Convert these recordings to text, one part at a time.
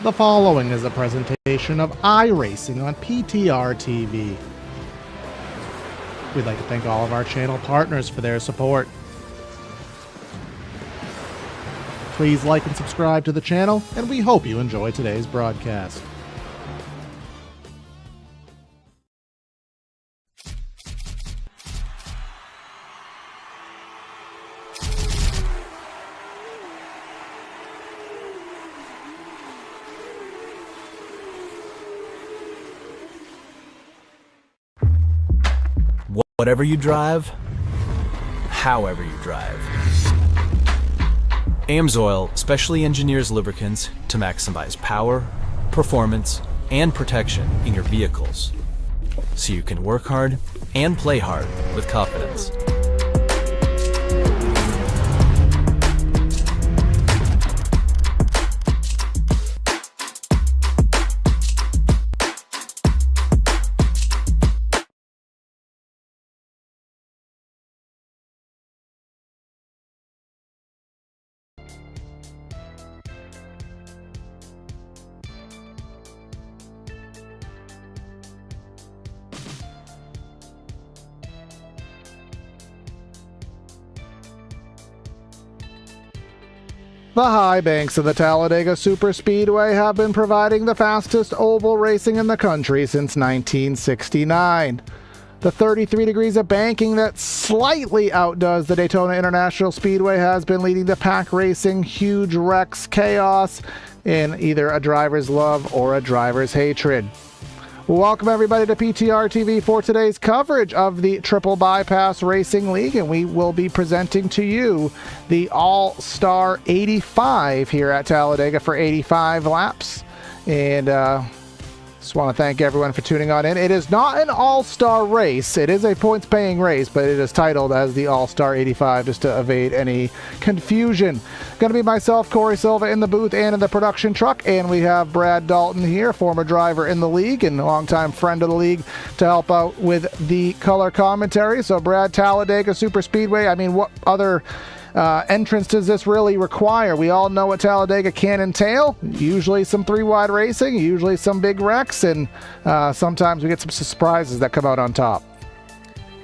The following is a presentation of iRacing on PTR TV. We'd like to thank all of our channel partners for their support. Please like and subscribe to the channel, and we hope you enjoy today's broadcast. Whatever you drive, however you drive. AMSOIL specially engineers lubricants to maximize power, performance, and protection in your vehicles, so you can work hard and play hard with confidence. The high banks of the Talladega Superspeedway have been providing the fastest oval racing in the country since 1969. The 33 degrees of banking that slightly outdoes the Daytona International Speedway has been leading to pack racing, huge wrecks, chaos, in either a driver's love or a driver's hatred. Welcome everybody to PTR TV for today's coverage of the Triple Bypass Racing League, and we will be presenting to you the All-Star 85 here at Talladega for 85 laps. And just want to thank everyone for tuning on in. It is not an all-star race. It is a points-paying race, but it is titled as the All-Star 85 just to evade any confusion. Going to be myself, Corey Silva, in the booth and in the production truck, and we have Brad Dalton here, former driver in the league and longtime friend of the league, to help out with the color commentary. So Brad, Talladega Superspeedway, I mean, what other entrance does this really require? We all know what Talladega can entail. Usually some three-wide racing, usually some big wrecks, and sometimes we get some surprises that come out on top.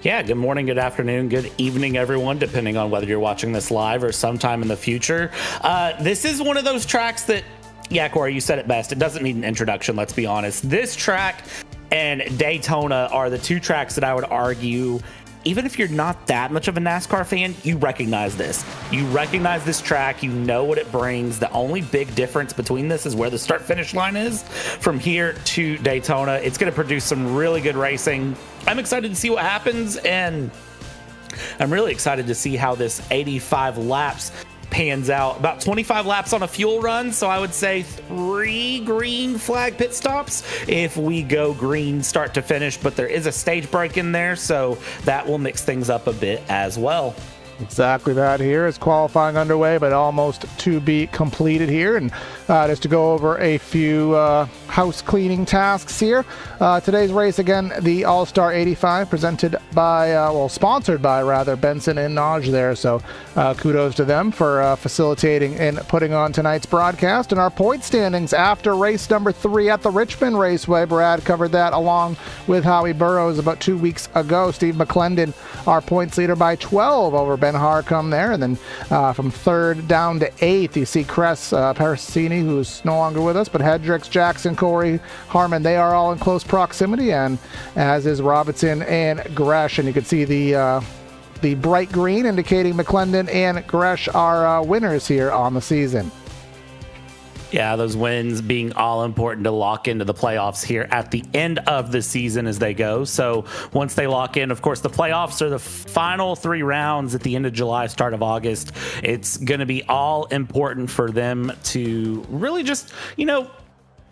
Yeah, good morning, good afternoon, good evening, everyone, depending on whether you're watching this live or sometime in the future. This is one of those tracks that, yeah, Corey, you said it best. It doesn't need an introduction, let's be honest. This track and Daytona are the two tracks that I would argue, even if you're not that much of a NASCAR fan, you recognize this. You recognize this track. You know what it brings. The only big difference between this is where the start-finish line is. From here to Daytona, it's going to produce some really good racing. I'm excited to see what happens, and I'm really excited to see how this 85 laps pans out. About 25 laps on a fuel run, so I would say 3 green flag pit stops if we go green start to finish, but there is a stage break in there, so that will mix things up a bit as well. Exactly that. Here is qualifying underway, but almost to be completed here. And just to go over a few house cleaning tasks here. Today's race, again, the All-Star 85, presented by, sponsored by, rather, Benson and Naj there. So kudos to them for facilitating and putting on tonight's broadcast. And our point standings after race number 3 at the Richmond Raceway. Brad covered that along with Howie Burrows about 2 weeks ago. Steve McClendon, our points leader, by 12 over Ben Harcum there. And then from 3rd down to 8th, you see Cress Parasini, who's no longer with us, but Hedricks, Jackson, Corey, Harmon, they are all in close proximity, and as is Robinson and Gresh. And you can see the bright green indicating McClendon and Gresh are winners here on the season. Yeah, those wins being all important to lock into the playoffs here at the end of the season as they go. So once they lock in, of course, the playoffs are the final 3 rounds at the end of July, start of August. It's going to be all important for them to really just,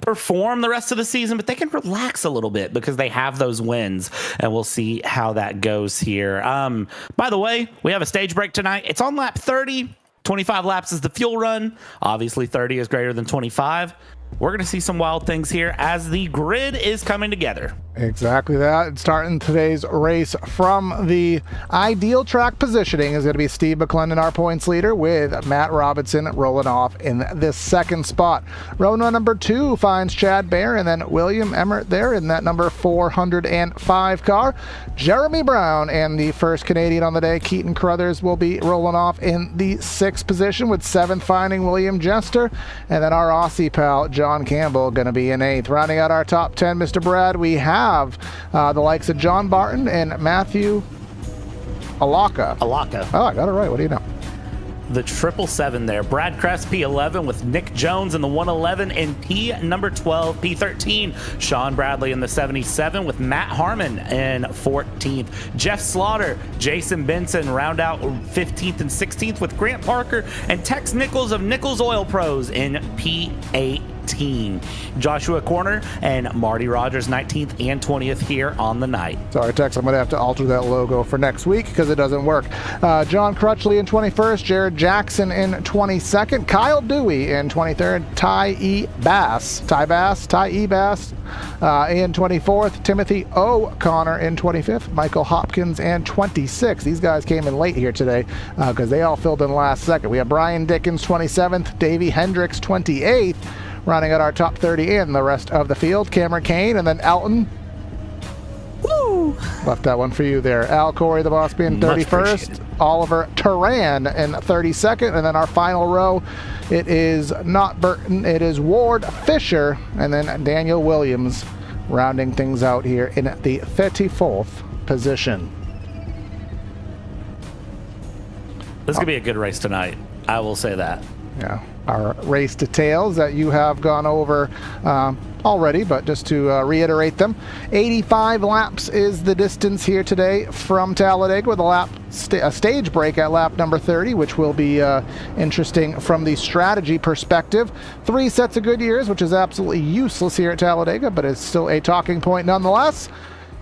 perform the rest of the season, but they can relax a little bit because they have those wins, and we'll see how that goes here. By the way, we have a stage break tonight. It's on lap 30. 25 laps is the fuel run. Obviously, 30 is greater than 25. We're going to see some wild things here as the grid is coming together. Exactly that. Starting today's race from the ideal track positioning is going to be Steve McClendon, our points leader, with Matt Robinson rolling off in this second spot. Row number 2 finds Chad Baer and then William Emmert there in that number 405 car. Jeremy Brown and the first Canadian on the day, Keaton Crothers, will be rolling off in the 6th position, with 7th finding William Jester, and then our Aussie pal John Campbell going to be in 8th. Rounding out our top 10, Mr. Brad, we have the likes of John Barton and Matthew Alaka. Oh, I got it right. What do you know? The 777 there. Brad Kress, P11, with Nick Jones in the 111 and P number 12, P13. Sean Bradley in the 77 with Matt Harmon in 14th. Jeff Slaughter, Jason Benson round out 15th and 16th with Grant Parker and Tex Nichols of Nichols Oil Pros in P8. Joshua Corner and Marty Rogers 19th and 20th here on the night. Sorry, Tex, I'm going to have to alter that logo for next week because it doesn't work. John Crutchley in 21st, Jared Jackson in 22nd, Kyle Dewey in 23rd, Ty E. Bass in 24th, Timothy O'Connor in 25th, Michael Hopkins in 26th. These guys came in late here today because they all filled in last second. We have Brian Dickens 27th, Davey Hendricks 28th. Running at our top 30 in the rest of the field, Cameron Kane, and then Elton. Woo! Left that one for you there. Al Corey, the boss, being 31st. Oliver Turan in 32nd. And then our final row, it is not Burton, it is Ward Fisher, and then Daniel Williams rounding things out here in the 34th position. This is going to be a good race tonight. I will say that. Yeah, our race details that you have gone over already, but just to reiterate them, 85 laps is the distance here today from Talladega, with a stage break at lap number 30, which will be interesting from the strategy perspective. 3 sets of good years, which is absolutely useless here at Talladega, but it's still a talking point nonetheless.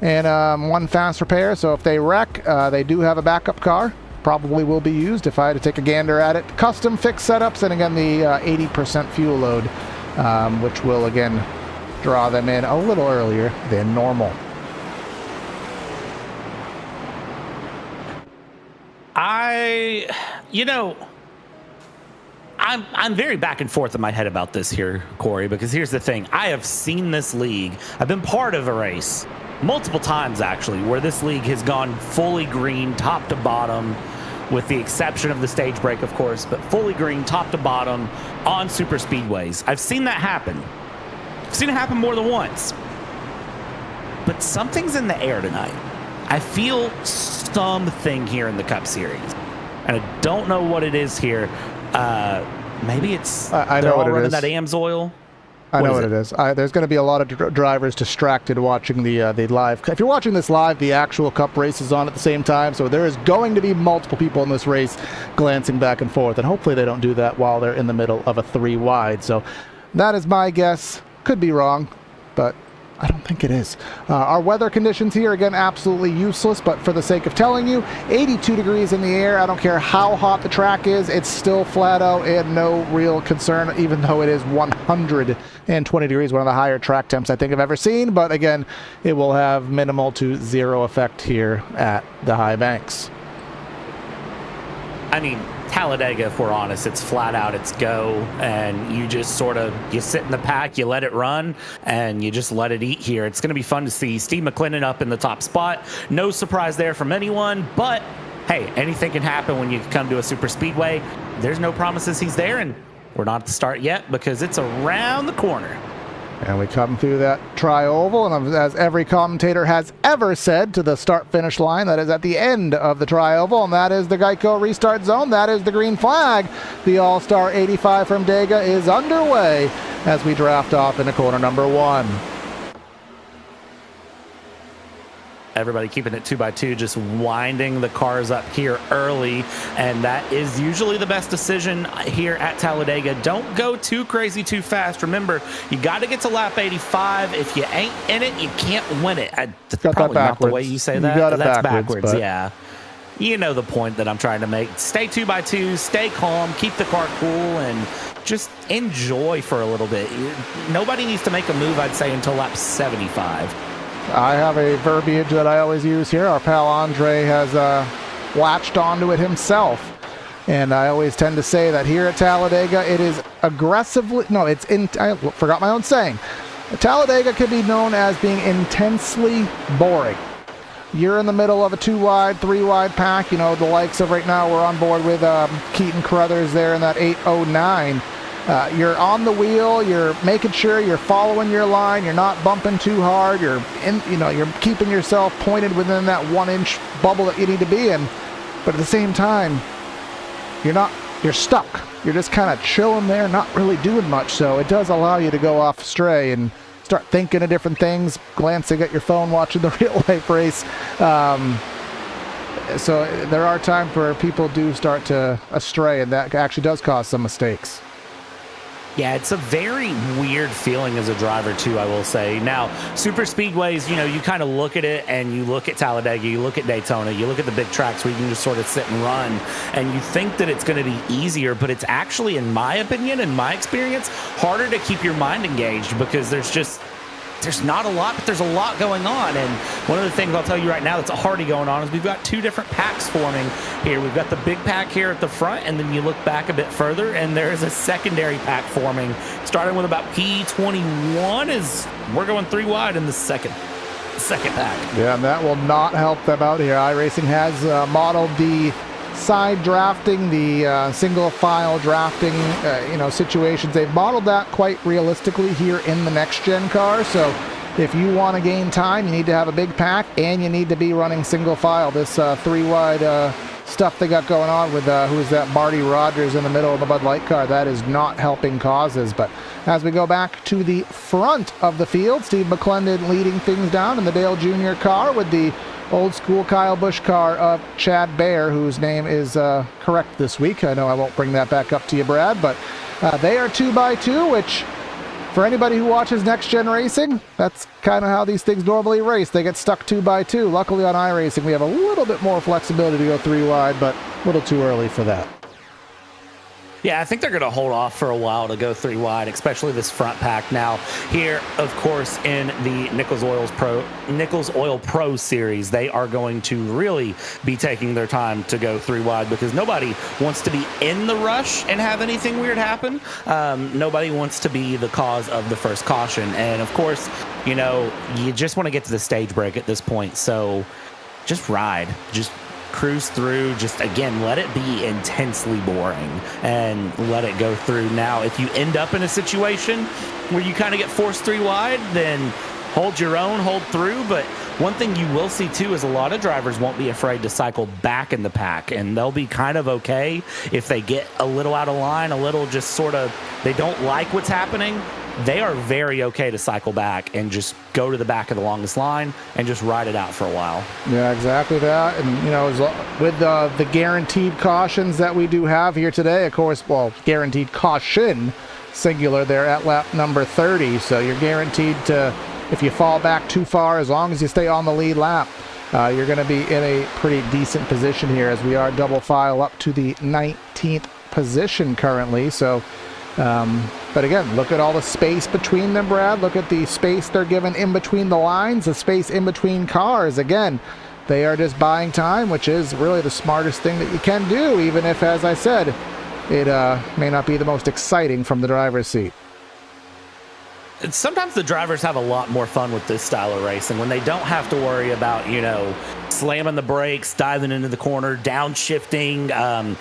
And 1 fast repair, so if they wreck, they do have a backup car. Probably will be used if I had to take a gander at it. Custom fixed setups, and again the 80% fuel load, which will again draw them in a little earlier than normal. I'm very back and forth in my head about this here, Corey, because here's the thing. I have seen this league. I've been part of a race multiple times, actually, where this league has gone fully green, top to bottom, with the exception of the stage break, of course, but fully green, top to bottom, on super speedways. I've seen that happen. I've seen it happen more than once. But something's in the air tonight. I feel something here in the Cup Series. And I don't know what it is here. Maybe it's I know what it is. That AMSOIL. I know what it is. There's going to be a lot of drivers distracted watching the live. If you're watching this live, the actual Cup race is on at the same time, so there is going to be multiple people in this race glancing back and forth, and hopefully they don't do that while they're in the middle of a 3 wide. So that is my guess. Could be wrong, but I don't think it is. Our weather conditions here, again, absolutely useless, but for the sake of telling you, 82 degrees in the air. I don't care how hot the track is. It's still flat out and no real concern, even though it is 120 degrees, one of the higher track temps I think I've ever seen. But again, it will have minimal to zero effect here at the high banks. I mean, Talladega, if we're honest, it's flat out, it's go, and you just you sit in the pack, you let it run, and you just let it eat here. It's going to be fun to see Steve McClendon up in the top spot. No surprise there from anyone, but hey, anything can happen when you come to a super speedway. There's no promises he's there, and we're not at the start yet because it's around the corner. And we come through that tri-oval, and as every commentator has ever said, to the start-finish line, that is at the end of the tri-oval, and that is the Geico restart zone. That is the green flag. The All-Star 85 from Dega is underway as we draft off into corner number 1. Everybody keeping it 2x2, just winding the cars up here early, and that is usually the best decision here at Talladega. Don't go too crazy too fast. Remember, you got to get to lap 85. If you ain't in it, you can't win it. That's probably not the way you say that. You got it That's backwards, yeah. You know the point that I'm trying to make. Stay 2x2, stay calm, keep the car cool, and just enjoy for a little bit. Nobody needs to make a move, I'd say, until lap 75. I have a verbiage that I always use here. Our pal Andre has latched onto it himself. And I always tend to say that here at Talladega, it is aggressively, no, I forgot my own saying. Talladega could be known as being intensely boring. You're in the middle of a 2-wide, 3-wide pack. You know, the likes of right now, we're on board with Keaton Carruthers there in that 809. You're on the wheel. You're making sure you're following your line. You're not bumping too hard. You're keeping yourself pointed within that 1-inch bubble that you need to be in. But at the same time, you're stuck. You're just kind of chilling there, not really doing much. So it does allow you to go off astray and start thinking of different things, glancing at your phone, watching the real life race. So there are times where people do start to astray, and that actually does cause some mistakes. Yeah, it's a very weird feeling as a driver, too, I will say. Now, super speedways, you kind of look at it, and you look at Talladega, you look at Daytona, you look at the big tracks where you can just sort of sit and run, and you think that it's going to be easier, but it's actually, in my opinion, in my experience, harder to keep your mind engaged because there's not a lot, but there's a lot going on. And one of the things I'll tell you right now that's already going on is we've got two different packs forming here. We've got the big pack here at the front, and then you look back a bit further, and there is a secondary pack forming, starting with about P21 as we're going 3 wide in the second pack. Yeah, and that will not help them out here. iRacing has modeled the side drafting, the single file drafting, situations. They've modeled that quite realistically here in the next gen car. So if you want to gain time, you need to have a big pack and you need to be running single file. This 3-wide stuff they got going on with who is that, Marty Rogers in the middle of the Bud Light car, that is not helping causes. But as we go back to the front of the field, Steve McClendon leading things down in the Dale Jr. car with the old school Kyle Busch car of Chad Baer, whose name is correct this week. I know I won't bring that back up to you, Brad, but they are 2x2, which for anybody who watches Next Gen Racing, that's kind of how these things normally race. They get stuck 2x2. Luckily on iRacing, we have a little bit more flexibility to go 3 wide, but a little too early for that. Yeah, I think they're going to hold off for a while to go 3 wide, especially this front pack. Now, here, of course, in the Nichols Oil Pro Series, they are going to really be taking their time to go 3 wide because nobody wants to be in the rush and have anything weird happen. Nobody wants to be the cause of the first caution. And, of course, you just want to get to the stage break at this point. So just ride. Just cruise through, just again, let it be intensely boring and let it go through. Now, if you end up in a situation where you kind of get forced 3 wide, then hold your own, hold through. But one thing you will see too is a lot of drivers won't be afraid to cycle back in the pack, and they'll be kind of okay if they get a little out of line, a little just sort of, they don't like what's happening. They are very okay to cycle back and just go to the back of the longest line and just ride it out for a while. Yeah, exactly that. And, with the guaranteed cautions that we do have here today, of course, guaranteed caution, singular there at lap number 30. So you're guaranteed to, if you fall back too far, as long as you stay on the lead lap, you're going to be in a pretty decent position here as we are double file up to the 19th position currently. So, but again, look at all the space between them, Brad. Look at the space they're given in between the lines, the space in between cars. Again, they are just buying time, which is really the smartest thing that you can do, even if, as I said, it may not be the most exciting from the driver's seat. Sometimes the drivers have a lot more fun with this style of racing when they don't have to worry about, slamming the brakes, diving into the corner, downshifting.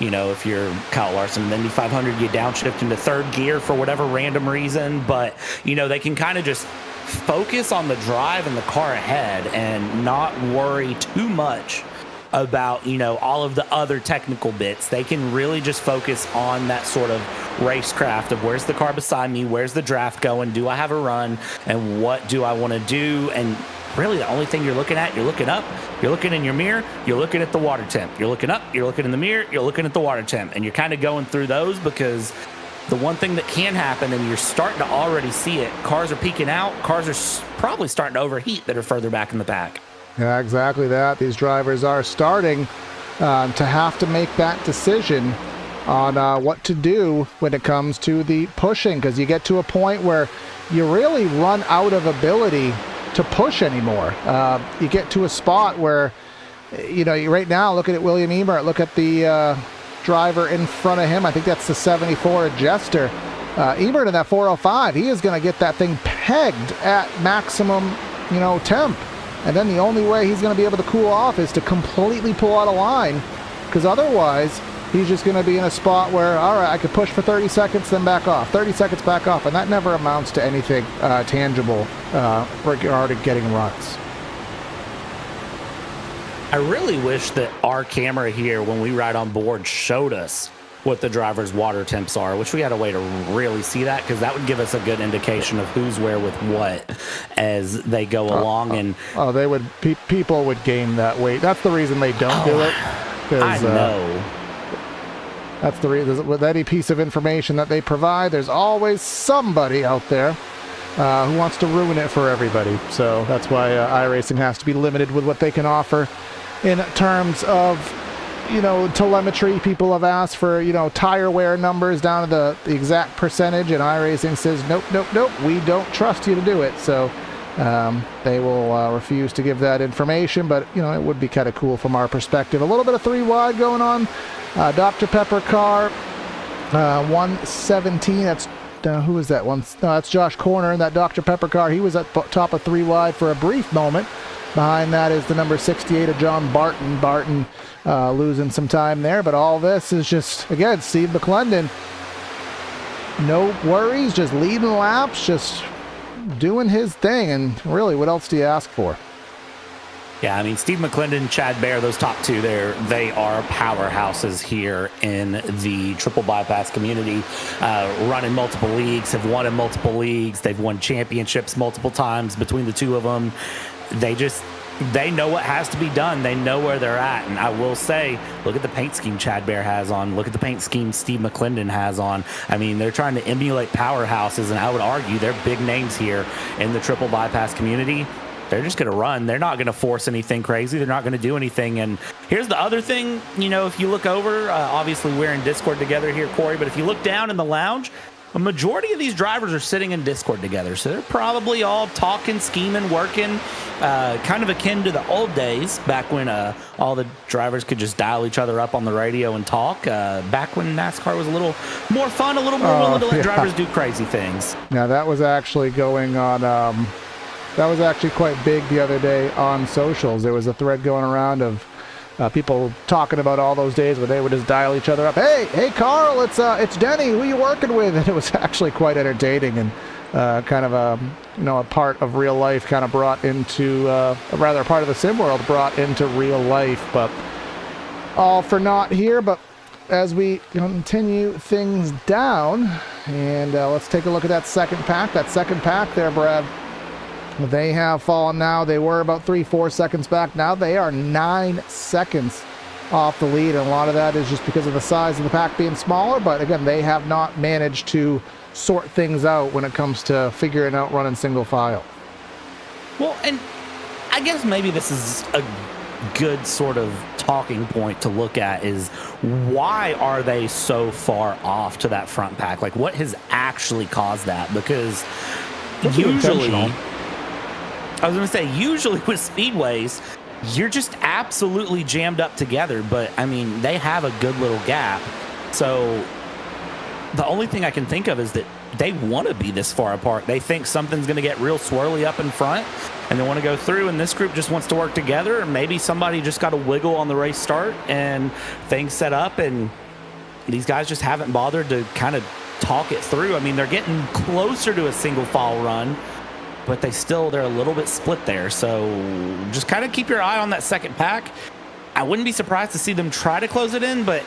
If you're Kyle Larson in the Indy 500, you downshift into 3rd gear for whatever random reason. But, they can kind of just focus on the drive and the car ahead and not worry too much about, all of the other technical bits. They can really just focus on that sort of racecraft of where's the car beside me, where's the draft going, do I have a run, and what do I want to do? And really the only thing you're looking at, you're looking up, you're looking in your mirror, you're looking at the water temp, you're looking up, you're looking in the mirror, you're looking at the water temp, and you're kind of going through those because the one thing that can happen, and you're starting to already see it, cars are peaking out, cars are probably starting to overheat that are further back in the pack. Yeah, exactly that. These drivers are starting to have to make that decision on what to do when it comes to the pushing, because you get to a point where you really run out of ability to push anymore. You get to a spot where, right now, look at William Ebert, look at the driver in front of him. I think that's the 74 Jester. Ebert in that 405, he is going to get that thing pegged at maximum, temp. And then the only way he's going to be able to cool off is to completely pull out of line, because otherwise he's just going to be in a spot where, all right, I could push for 30 seconds, then back off, 30 seconds, back off, and that never amounts to anything tangible regarding getting runs. I really wish that our camera here, when we ride on board, showed us what the driver's water temps are. I wish we had a way to really see that, because that would give us a good indication of who's where with what as they go along. And they would people would gain that weight. That's the reason they don't do it. I know. That's the reason. With any piece of information that they provide, there's always somebody out there who wants to ruin it for everybody. So that's why iRacing has to be limited with what they can offer in terms of telemetry. People have asked for, tire wear numbers down to the exact percentage, and iRacing says, nope, we don't trust you to do it. So they will refuse to give that information, but, it would be kind of cool from our perspective. A little bit of 3 wide going on. Dr. Pepper car, 117. That's, who is that one? No, that's Josh Corner in that Dr. Pepper car. He was at top of 3 wide for a brief moment. Behind that is the number 68 of John Barton. Barton losing some time there, but all this is just, again, Steve McClendon. No worries, just leading laps, just doing his thing, and really, what else do you ask for? Yeah, I mean, Steve McClendon, Chad Baer, those top two there, they are powerhouses here in the triple bypass community. Run in multiple leagues, have won in multiple leagues. They've won championships multiple times between the two of them. They know what has to be done. They know where they're at. And I will say, look at the paint scheme Chad Baer has on. Look at the paint scheme Steve McClendon has on. I mean, they're trying to emulate powerhouses, and I would argue they're big names here in the triple bypass community. They're just going to run. They're not going to force anything crazy. They're not going to do anything. And here's the other thing, if you look over, obviously we're in Discord together here, Corey, but if you look down in the lounge, a majority of these drivers are sitting in Discord together. So they're probably all talking, scheming, working, kind of akin to the old days back when all the drivers could just dial each other up on the radio and talk. Back when NASCAR was a little more fun, a little more willing to let drivers do crazy things. Now, that was actually going on... that was actually quite big the other day on socials. There was a thread going around of people talking about all those days where they would just dial each other up. Hey, Carl, it's Denny. Who you working with? And it was actually quite entertaining and kind of a part of real life, kind of brought into rather a part of the sim world brought into real life. But all for naught here. But as we continue things down, and let's take a look at that second pack. That second pack there, Brad. They have fallen now. They were about 3-4 seconds back. Now they are 9 seconds off the lead, and a lot of that is just because of the size of the pack being smaller. But again, they have not managed to sort things out when it comes to figuring out running single file. Well, and I guess maybe this is a good sort of talking point to look at is why are they so far off to that front pack? Like, what has actually caused that? Because usually... I was going to say, usually with speedways, you're just absolutely jammed up together. But, I mean, they have a good little gap. So the only thing I can think of is that they want to be this far apart. They think something's going to get real swirly up in front, and they want to go through. And this group just wants to work together. And maybe somebody just got a wiggle on the race start and things set up. And these guys just haven't bothered to kind of talk it through. I mean, they're getting closer to a single file run, but they're a little bit split there. So just kind of keep your eye on that second pack. I wouldn't be surprised to see them try to close it in, but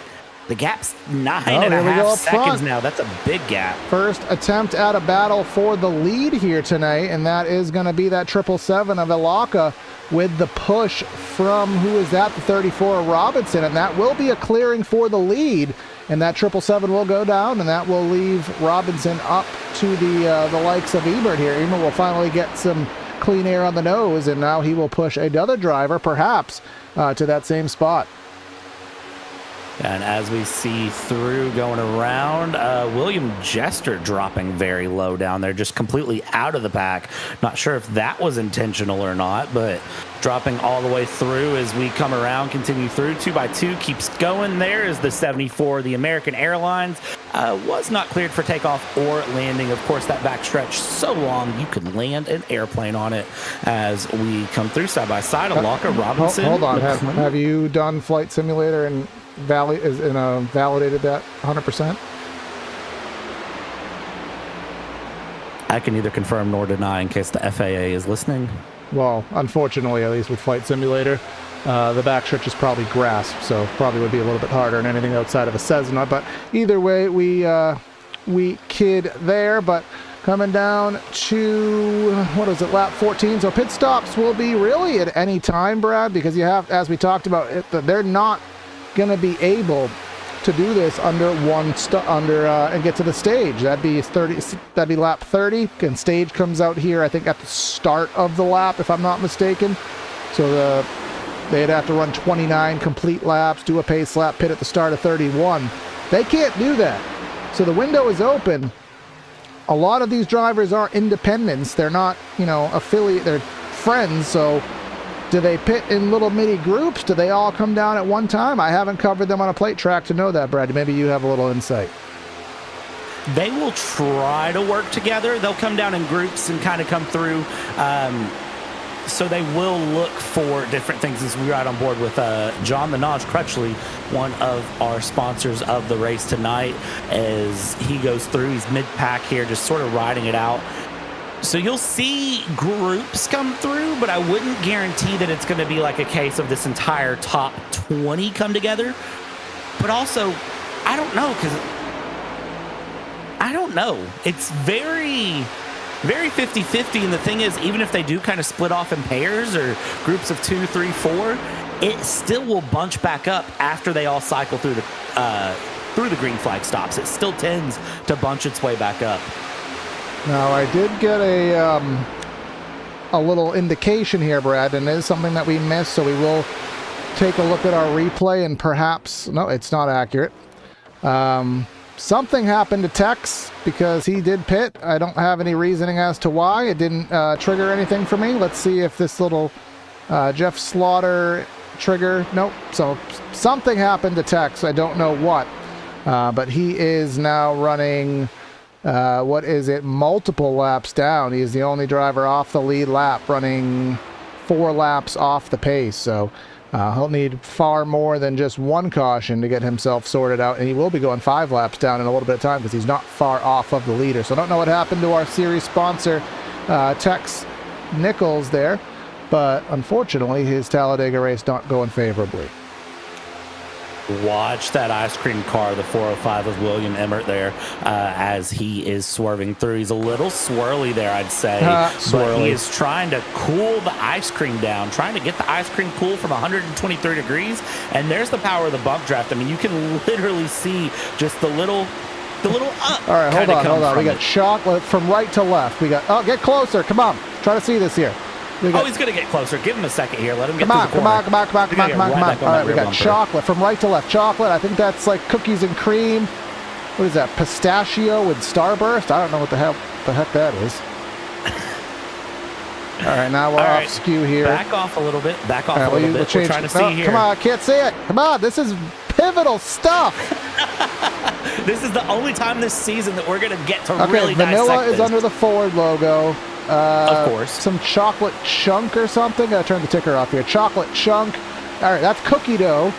the gap's 9.5 seconds now. That's a big gap. First attempt at a battle for the lead here tonight, and that is going to be that 777 of Ilaka with the push from, who is that, the 34 Robinson, and that will be a clearing for the lead. And that 777 will go down, and that will leave Robinson up to the likes of Ebert here. Ebert will finally get some clean air on the nose, and now he will push another driver, perhaps, to that same spot. And as we see through going around, William Jester dropping very low down there, just completely out of the pack. Not sure if that was intentional or not, but dropping all the way through as we come around, continue through. 2x2 keeps going. There is the 74, the American Airlines. Was not cleared for takeoff or landing. Of course, that backstretch so long you could land an airplane on it as we come through side by side. Alaka Robinson. Hold on. Have you done Flight Simulator and validated that 100%? I can neither confirm nor deny in case the FAA is listening. Well, unfortunately, at least with Flight Simulator, the backstretch is probably grass, so probably would be a little bit harder than anything outside of a Cessna. But either way, we kid there. But coming down to, what is it, lap 14. So pit stops will be really at any time, Brad, because you have, as we talked about, they're not going to be able to do this under and get to the stage. That'd be lap 30, and stage comes out here, I think, at the start of the lap, if I'm not mistaken. So they'd have to run 29 complete laps, do a pace lap, pit at the start of 31. They can't do that. So the window is open. A lot of these drivers are independents. They're not, affiliate. They're friends. So do they pit in little mini groups? Do they all come down at one time? I haven't covered them on a plate track to know that, Brad. Maybe you have a little insight. They will try to work together. They'll come down in groups and kind of come through. So they will look for different things as we ride on board with John the Nodge Crutchley, one of our sponsors of the race tonight, as he goes through. He's mid-pack here, just sort of riding it out. So you'll see groups come through, but I wouldn't guarantee that it's going to be like a case of this entire top 20 come together. But also, I don't know, because I don't know. It's very 50-50, and the thing is, even if they do kind of split off in pairs or groups of 2, 3, 4, it still will bunch back up after they all cycle through the green flag stops. It still tends to bunch its way back up. Now, I did get a little indication here, Brad, and it is something that we missed, so we will take a look at our replay, and perhaps, no, it's not accurate. Something happened to Tex because he did pit. I don't have any reasoning as to why. It didn't trigger anything for me. Let's see if this little Jeff Slaughter trigger. Nope. So something happened to Tex. I don't know what. But he is now running, multiple laps down. He is the only driver off the lead lap, running 4 laps off the pace. So he'll need far more than just one caution to get himself sorted out, and he will be going 5 laps down in a little bit of time because he's not far off of the leader. So I don't know what happened to our series sponsor, Tex Nichols there, but unfortunately his Talladega race not going favorably. Watch that ice cream car, the 405 of William Emmert there, as he is swerving through. He's a little swirly there, I'd say, but he is trying to cool the ice cream down, trying to get the ice cream cool from 123 degrees, and there's the power of the bump draft. I mean, you can literally see just the little up. All right, hold on. We got chocolate from right to left. We got, get closer. Come on. Try to see this here. He's going to get closer. Give him a second here. Let him get through the corner. Come on. All right, we got chocolate from right to left. Chocolate, I think that's like cookies and cream. What is that? Pistachio with Starburst? I don't know what the heck that is. All right, now we're off skew here. Back off a little bit. We're trying to see here. Come on, I can't see it. Come on, this is pivotal stuff. This is the only time this season that we're going to get to really dissect vanilla this. is under the Ford logo. Of course. Some chocolate chunk or something. Gotta turn the ticker off here. Chocolate chunk. All right, that's cookie dough.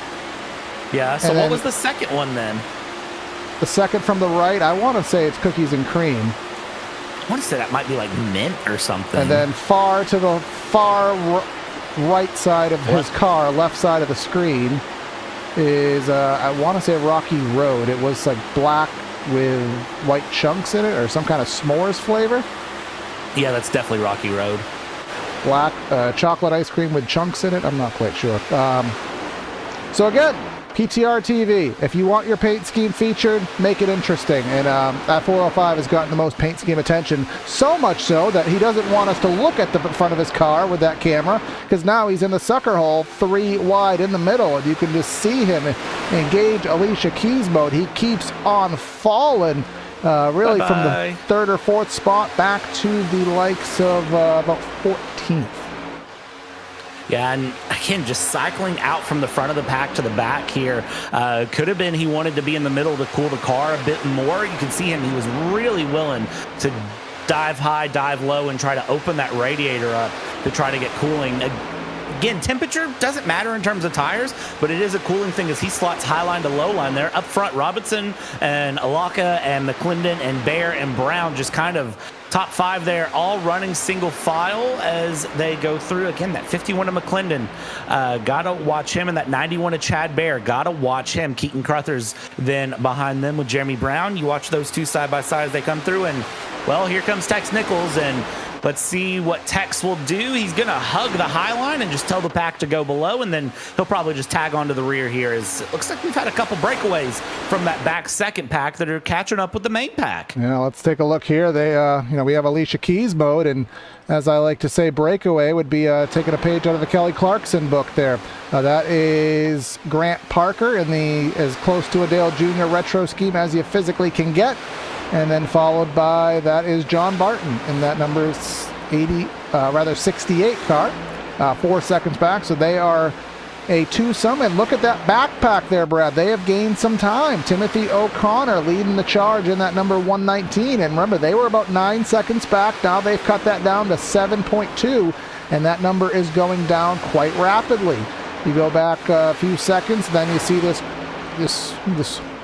Yeah, so what was the second one then? The second from the right, I want to say it's cookies and cream. I want to say that might be like mint or something. And then far to the right side of his car, left side of the screen, is, I want to say Rocky Road. It was like black with white chunks in it, or some kind of s'mores flavor. Yeah, that's definitely Rocky Road. Black chocolate ice cream with chunks in it. I'm not quite sure. So again, PTR TV, if you want your paint scheme featured, make it interesting. And that 405 has gotten the most paint scheme attention, so much so that he doesn't want us to look at the front of his car with that camera, because now he's in the sucker hole 3 wide in the middle, and you can just see him engage Alicia Keys mode. He keeps on falling, really from the 3rd or 4th spot back to the likes of about 14th. Yeah, and again, just cycling out from the front of the pack to the back here. Could have been he wanted to be in the middle to cool the car a bit more. You can see him, he was really willing to dive high, dive low, and try to open that radiator up to try to get cooling. Again, temperature doesn't matter in terms of tires, but it is a cooling thing as he slots high line to low line there. Up front, Robinson and Alaka and McClendon and Bear and Brown just kind of top 5 there, all running single file as they go through. Again, that 51 to McClendon, gotta watch him, and that 91 to Chad Bear, gotta watch him. Keaton Crothers then behind them with Jeremy Brown. You watch those two side by side as they come through, and well, here comes Tex Nichols, and let's see what Tex will do. He's going to hug the high line and just tell the pack to go below, and then he'll probably just tag onto the rear here. As it looks like we've had a couple breakaways from that back second pack that are catching up with the main pack. Yeah, let's take a look here. They, we have Alicia Keys mode, and as I like to say, breakaway would be taking a page out of the Kelly Clarkson book there. That is Grant Parker in the as close to a Dale Jr. retro scheme as you physically can get. And then followed by, that is John Barton in that number 68 car, 4 seconds back. So they are a twosome. And look at that backpack there, Brad. They have gained some time. Timothy O'Connor leading the charge in that number 119. And remember, they were about 9 seconds back. Now they've cut that down to 7.2. And that number is going down quite rapidly. You go back a few seconds, then you see this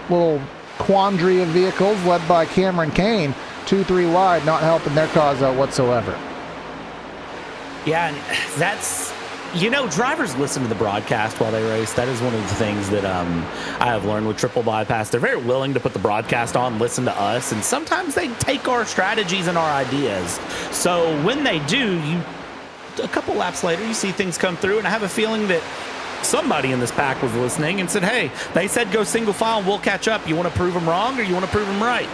little quandary of vehicles led by Cameron Kane, 2-3 wide, not helping their cause out whatsoever. Yeah, and that's, drivers listen to the broadcast while they race. That is one of the things that I have learned with triple bypass. They're very willing to put the broadcast on, listen to us, and sometimes they take our strategies and our ideas. So when they do, a couple laps later, you see things come through, and I have a feeling that somebody in this pack was listening and said, hey, they said go single file and we'll catch up. You want to prove them wrong or you want to prove them right?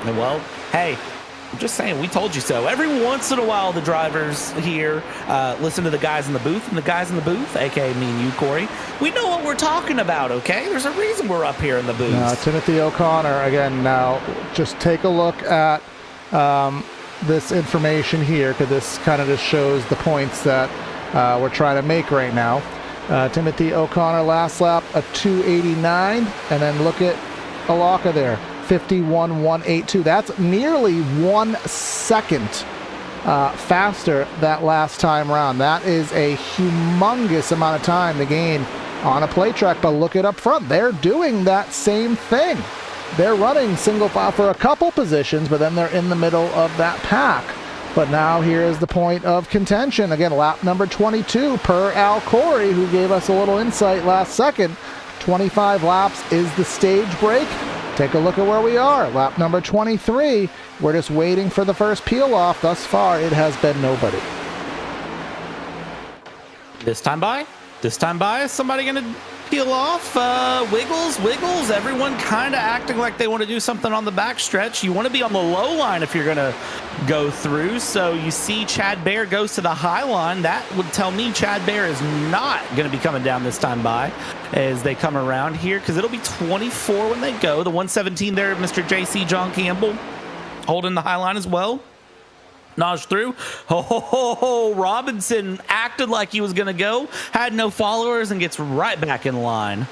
And well, hey, I'm just saying, we told you so. Every once in a while, the drivers here listen to the guys in the booth, and the guys in the booth, aka me and you, Corey, we know what we're talking about, okay? There's a reason we're up here in the booth. Now, Timothy O'Connor, again, now just take a look at this information here, because this kind of just shows the points that we're trying to make right now. Timothy O'Connor last lap a 289, and then look at Alaka there, 51.182. That's nearly 1 second faster that last time round. That is a humongous amount of time to gain on a play track. But look at up front, they're doing that same thing. They're running single file for a couple positions, but then they're in the middle of that pack. But now here is the point of contention. Again, lap number 22 per Al Corey, who gave us a little insight last second. 25 laps is the stage break. Take a look at where we are. Lap number 23. We're just waiting for the first peel off. Thus far, it has been nobody. This time by? Is somebody going to peel off? Wiggles, everyone kind of acting like they want to do something on the back stretch. You want to be on the low line if you're going to go through. So you see Chad Bear goes to the high line. That would tell me Chad Bear is not going to be coming down this time by as they come around here, because it'll be 24 when they go. The 117 there, Mr. JC John Campbell holding the high line as well. Nudge through. Robinson acted like he was going to go, had no followers, and gets right back in line.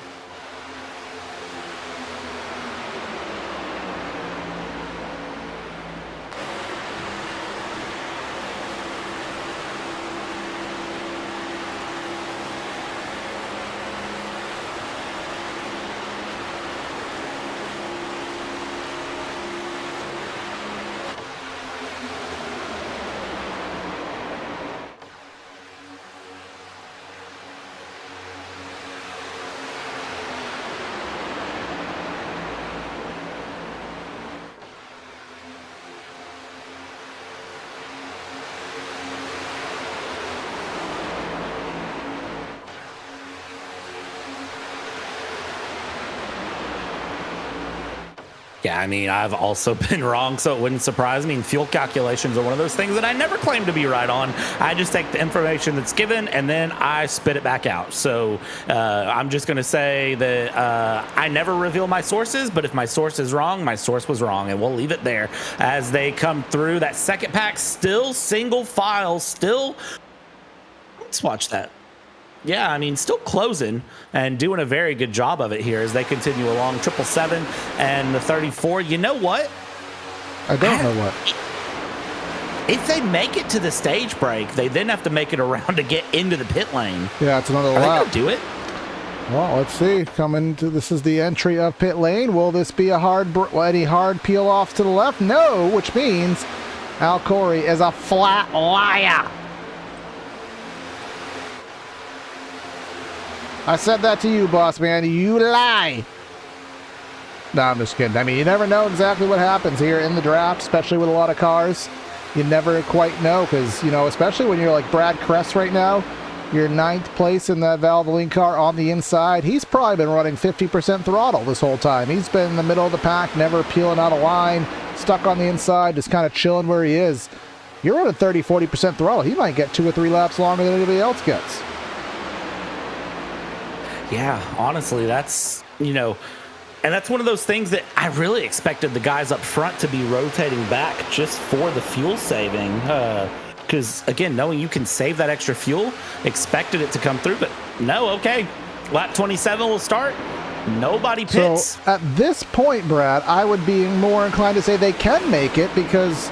Yeah, I mean, I've also been wrong, so it wouldn't surprise me. And fuel calculations are one of those things that I never claim to be right on. I just take the information that's given and then I spit it back out. So I'm just going to say that I never reveal my sources, but if my source is wrong, my source was wrong, and we'll leave it there as they come through. That second pack still single file, still. Let's watch that. Yeah, I mean, still closing and doing a very good job of it here as they continue along. 777 and the 34. You know what? I don't know what. If they make it to the stage break, they then have to make it around to get into the pit lane. Yeah, it's another Are they lap. gonna do it? Well, let's see. This is the entry of pit lane. Will this be any hard peel off to the left? No, which means Al Corey is a flat liar. I said that to you, boss man. You lie. No, I'm just kidding. I mean, you never know exactly what happens here in the draft, especially with a lot of cars. You never quite know because, you know, especially when you're like Brad Kress right now, you're 9th place in that Valvoline car on the inside. He's probably been running 50% throttle this whole time. He's been in the middle of the pack, never peeling out of line, stuck on the inside, just kind of chilling where he is. You're running 30, 40% throttle. He might get 2 or 3 laps longer than anybody else gets. Yeah, honestly, that's, you know, and that's one of those things that I really expected the guys up front to be rotating back just for the fuel saving. Because, again, knowing you can save that extra fuel, expected it to come through. But no, okay, lap 27 will start. Nobody pits. So at this point, Brad, I would be more inclined to say they can make it because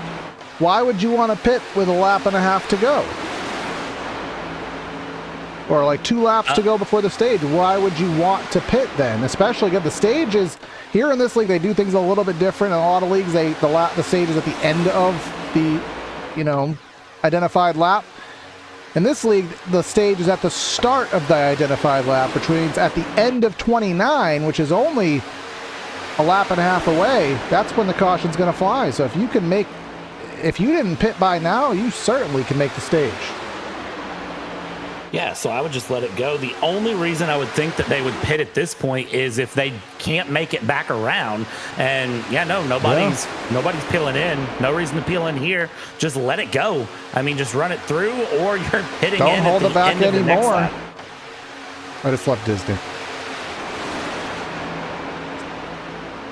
why would you want to pit with a lap and a half to go? Or like 2 laps to go before the stage. Why would you want to pit then? Especially if the stage is here in this league, they do things a little bit different. In a lot of leagues, the stage is at the end of the, you know, identified lap. In this league, the stage is at the start of the identified lap, which means at the end of 29, which is only a lap and a half away. That's when the caution's going to fly. So if you didn't pit by now, you certainly can make the stage. Yeah, so I would just let it go. The only reason I would think that they would pit at this point is if they can't make it back around. And yeah, no, nobody's peeling in. No reason to peel in here. Just let it go. I mean, just run it through, or you're pitting Don't in hold at it the back end of the next anymore. lap. I just left Disney.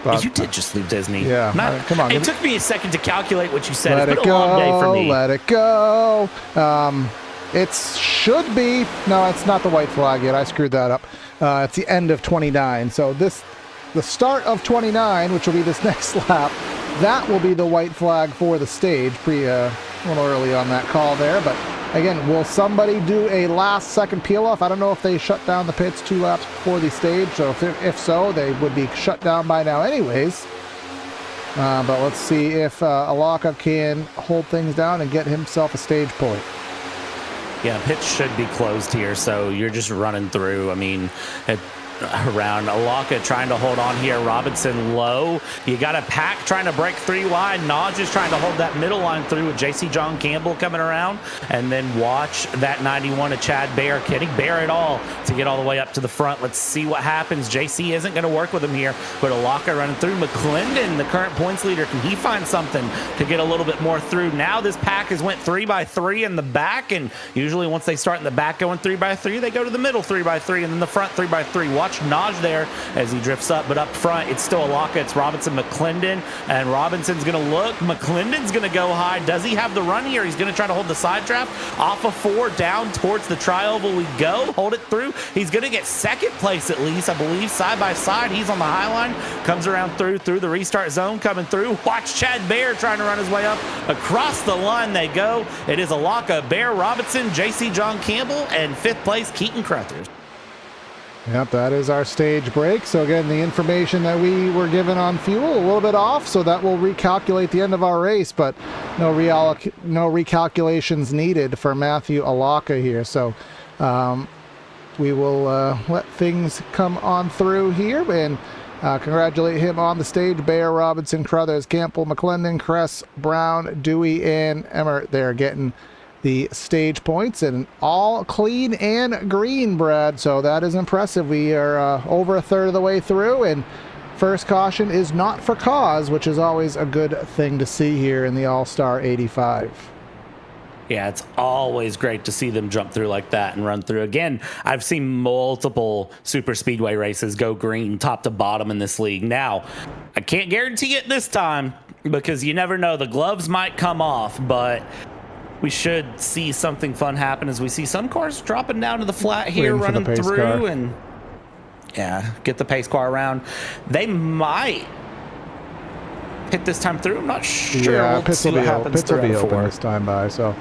But, You did just leave Disney. Yeah, come on. It took me a second to calculate what you said. Let It's it been a long day for go. me. Let it go. It should be. No, it's not the white flag yet. I screwed that up. It's the end of 29. So the start of 29, which will be this next lap, that will be the white flag for the stage. A little early on that call there, but again, will somebody do a last second peel off? I don't know if they shut down the pits 2 laps before the stage. So if so, they would be shut down by now anyways. But let's see if Alaka can hold things down and get himself a stage point. Yeah, pitch should be closed here, so you're just running through. I mean, around Alaka trying to hold on here. Robinson low. You got a pack trying to break 3 wide. Nodge is trying to hold that middle line through with JC John Campbell coming around. And then watch that 91 of Chad Bear. Can he bear it all to get all the way up to the front? Let's see what happens. JC isn't going to work with him here, but Alaka running through. McClendon, the current points leader, can he find something to get a little bit more through? Now this pack has went 3x3 in the back, and usually once they start in the back going 3x3, they go to the middle 3x3 and then the front 3x3. Watch Nodge there as he drifts up, but up front it's still Alaka. It's Robinson, McClendon, and Robinson's going to look. McClendon's going to go high. Does he have the run here? He's going to try to hold the side draft off of 4 down towards the tri-oval. We go, hold it through. He's going to get second place at least, I believe, side by side. He's on the high line, comes around through the restart zone, coming through. Watch Chad Bear trying to run his way up. Across the line they go. It is Alaka, Bear, Robinson, JC John Campbell, and 5th place Keaton Crothers. Yep, that is our stage break. So again, the information that we were given on fuel, a little bit off, so that will recalculate the end of our race, but no recalculations needed for Matthew Alaka here. So we will let things come on through here and congratulate him on the stage. Bear, Robinson, Crothers, Campbell, McClendon, Kress, Brown, Dewey, and Emmert there getting the stage points, and all clean and green, Brad. So that is impressive. We are over a third of the way through, and first caution is not for cause, which is always a good thing to see here in the All-Star 85. Yeah, it's always great to see them jump through like that and run through. Again, I've seen multiple super speedway races go green top to bottom in this league. Now, I can't guarantee it this time because you never know. The gloves might come off, but we should see something fun happen as we see some cars dropping down to the flat here, running through car. And yeah, get the pace car around. They might hit this time through. I'm not sure. Yeah, pits will be open this time by, so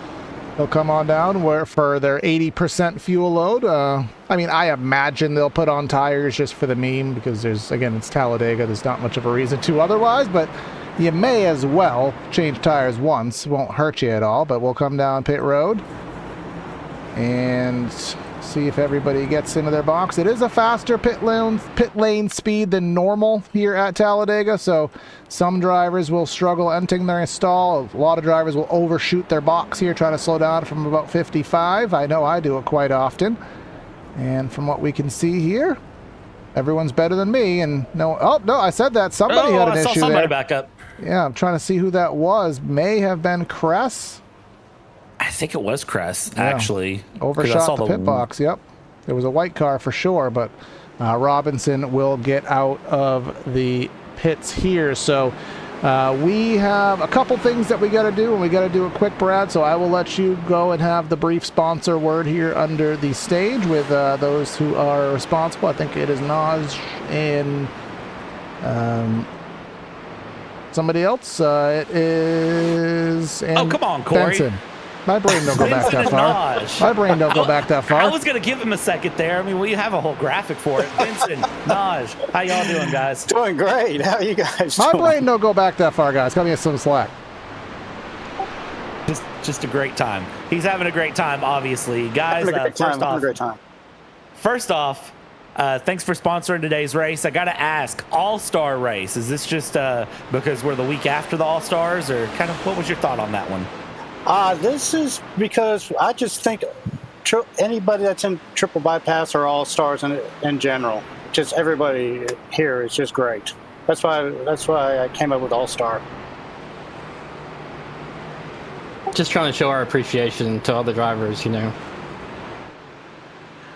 they'll come on down where for their 80% fuel load. I mean, I imagine they'll put on tires just for the meme because it's Talladega. There's not much of a reason to otherwise, but you may as well change tires once. Won't hurt you at all, but we'll come down pit road and see if everybody gets into their box. It is a faster pit lane speed than normal here at Talladega, so some drivers will struggle entering their stall. A lot of drivers will overshoot their box here, trying to slow down from about 55. I know I do it quite often. And from what we can see here, everyone's better than me. And I said that. Somebody had an issue somebody there. Back up. Yeah, I'm trying to see who that was. May have been Kress. I think it was Kress, actually. Overshot the pit box, yep. There was a white car for sure, but Robinson will get out of the pits here. So we have a couple things that we got to do, and we got to do it quick, Brad. So I will let you go and have the brief sponsor word here under the stage with those who are responsible. I think it is Naj and somebody else. It is... Oh, come on, Corey. Benson. My brain don't go back that far. My brain don't go back that far. I was going to give him a second there. I mean, we have a whole graphic for it. Vincent, Naj, how y'all doing, guys? Doing great. How are you guys doing? My brain don't go back that far, guys. Cut me some slack. Just a great time. He's having a great time, obviously. Guys, first off, thanks for sponsoring today's race. I got to ask, All-Star race, is this just because we're the week after the All-Stars, or kind of what was your thought on that one? This is because I just think anybody that's in triple bypass are all-stars in general. Just everybody here is just great. That's why I came up with all-star. Just trying to show our appreciation to all the drivers, you know.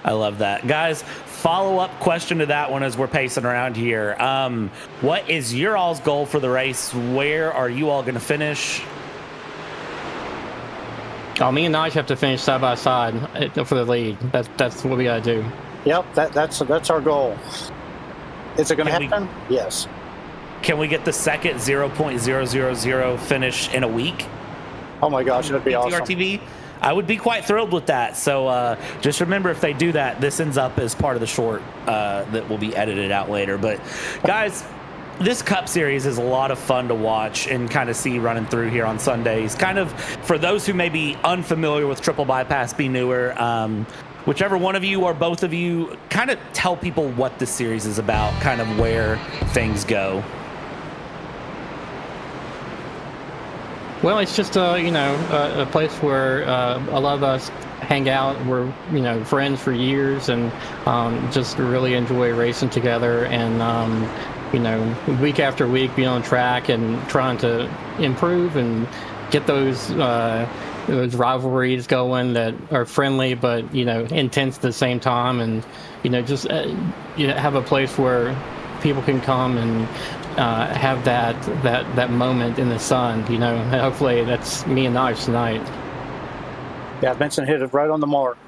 I love that. Guys, follow-up question to that one as we're pacing around here. What is your all's goal for the race? Where are you all going to finish? Oh, me and Naj have to finish side by side for the lead. That's what we got to do. Yep, that's our goal. Is it going to happen? Yes. Can we get the second 0.000 finish in a week? Oh my gosh, that'd be awesome. TV? I would be quite thrilled with that. So just remember, if they do that, this ends up as part of the short that will be edited out later. But guys, this Cup Series is a lot of fun to watch and kind of see running through here on Sundays. Kind of for those who may be unfamiliar with triple bypass, be newer, whichever one of you or both of you, kind of tell people what this series is about, kind of where things go. Well, it's just a place where a lot of us hang out. We're friends for years, and just really enjoy racing together. And week after week, be on track and trying to improve and get those rivalries going that are friendly but intense at the same time. And just have a place where people can come and have that moment in the sun. Hopefully that's me and Naj tonight. Yeah, Vincent hit it right on the mark.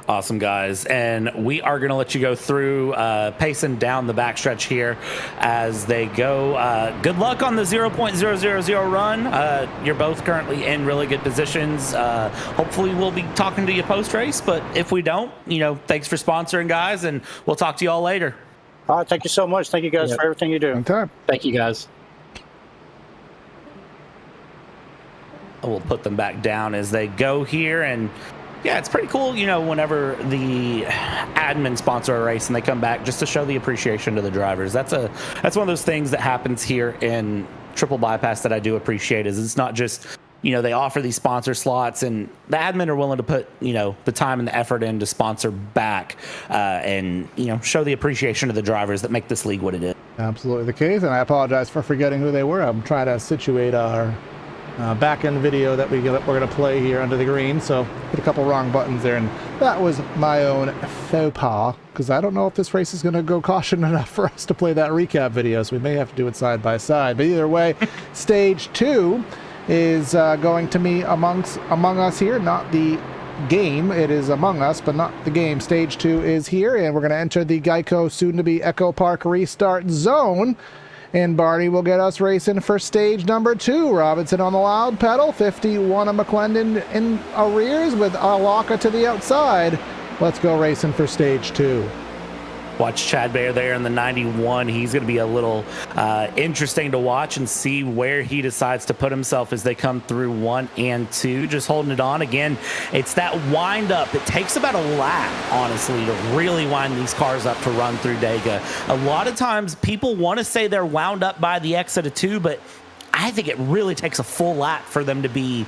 Awesome, guys. And we are going to let you go through pacing down the backstretch here as they go. Good luck on the 0.000 run. You're both currently in really good positions. Hopefully we'll be talking to you post-race, but if we don't, thanks for sponsoring, guys, and we'll talk to you all later. All right, thank you so much. Thank you guys for everything you do. Anytime. Thank you, guys. We'll put them back down as they go here, and yeah, it's pretty cool, whenever the admin sponsor a race and they come back just to show the appreciation to the drivers. That's one of those things that happens here in triple bypass that I do appreciate. Is it's not just they offer these sponsor slots, and the admin are willing to put, the time and the effort in to sponsor back and, show the appreciation of the drivers that make this league what it is. Absolutely the case, and I apologize for forgetting who they were. I'm trying to situate our back-end video that we're going to play here under the green, so hit a couple wrong buttons there, and that was my own faux pas, because I don't know if this race is going to go caution enough for us to play that recap video, so we may have to do it side by side. But either way, stage 2 is going to be among us here, not the game. It is among us, but not the game. Stage 2 is here, and we're going to enter the Geico soon-to-be Echo Park restart zone. And Barney will get us racing for stage number 2. Robinson on the loud pedal, 51 of McClendon in arrears with Alaka to the outside. Let's go racing for stage 2. Watch Chad Bayer there in the 91. He's going to be a little interesting to watch and see where he decides to put himself as they come through 1 and 2. Just holding it on. Again, it's that wind up. It takes about a lap, honestly, to really wind these cars up to run through Dega. A lot of times people want to say they're wound up by the exit of 2, but I think it really takes a full lap for them to be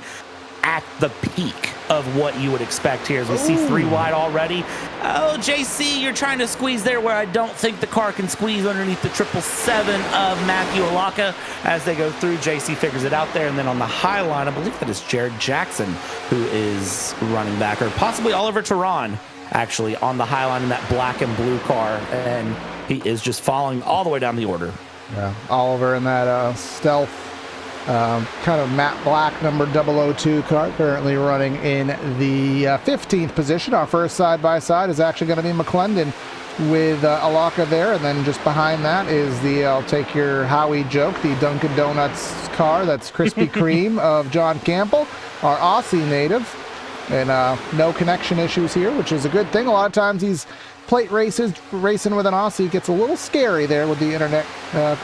at the peak of what you would expect here. As we see 3 wide already. Oh, JC, you're trying to squeeze there where I don't think the car can squeeze underneath the 777 of Matthew Alaka. As they go through, JC figures it out there. And then on the high line, I believe that is Jared Jackson who is running back, or possibly Oliver Tehran, actually, on the high line in that black and blue car. And he is just following all the way down the order. Yeah, Oliver in that stealth kind of matte black number 002 car, currently running in the 15th position. Our first side-by-side is actually going to be McClendon with Alaka there, and then just behind that is the, I'll take your Howie joke, the Dunkin' Donuts car. That's Krispy Kreme of John Campbell, our Aussie native, and no connection issues here, which is a good thing. A lot of times these plate races, racing with an Aussie, gets a little scary there with the internet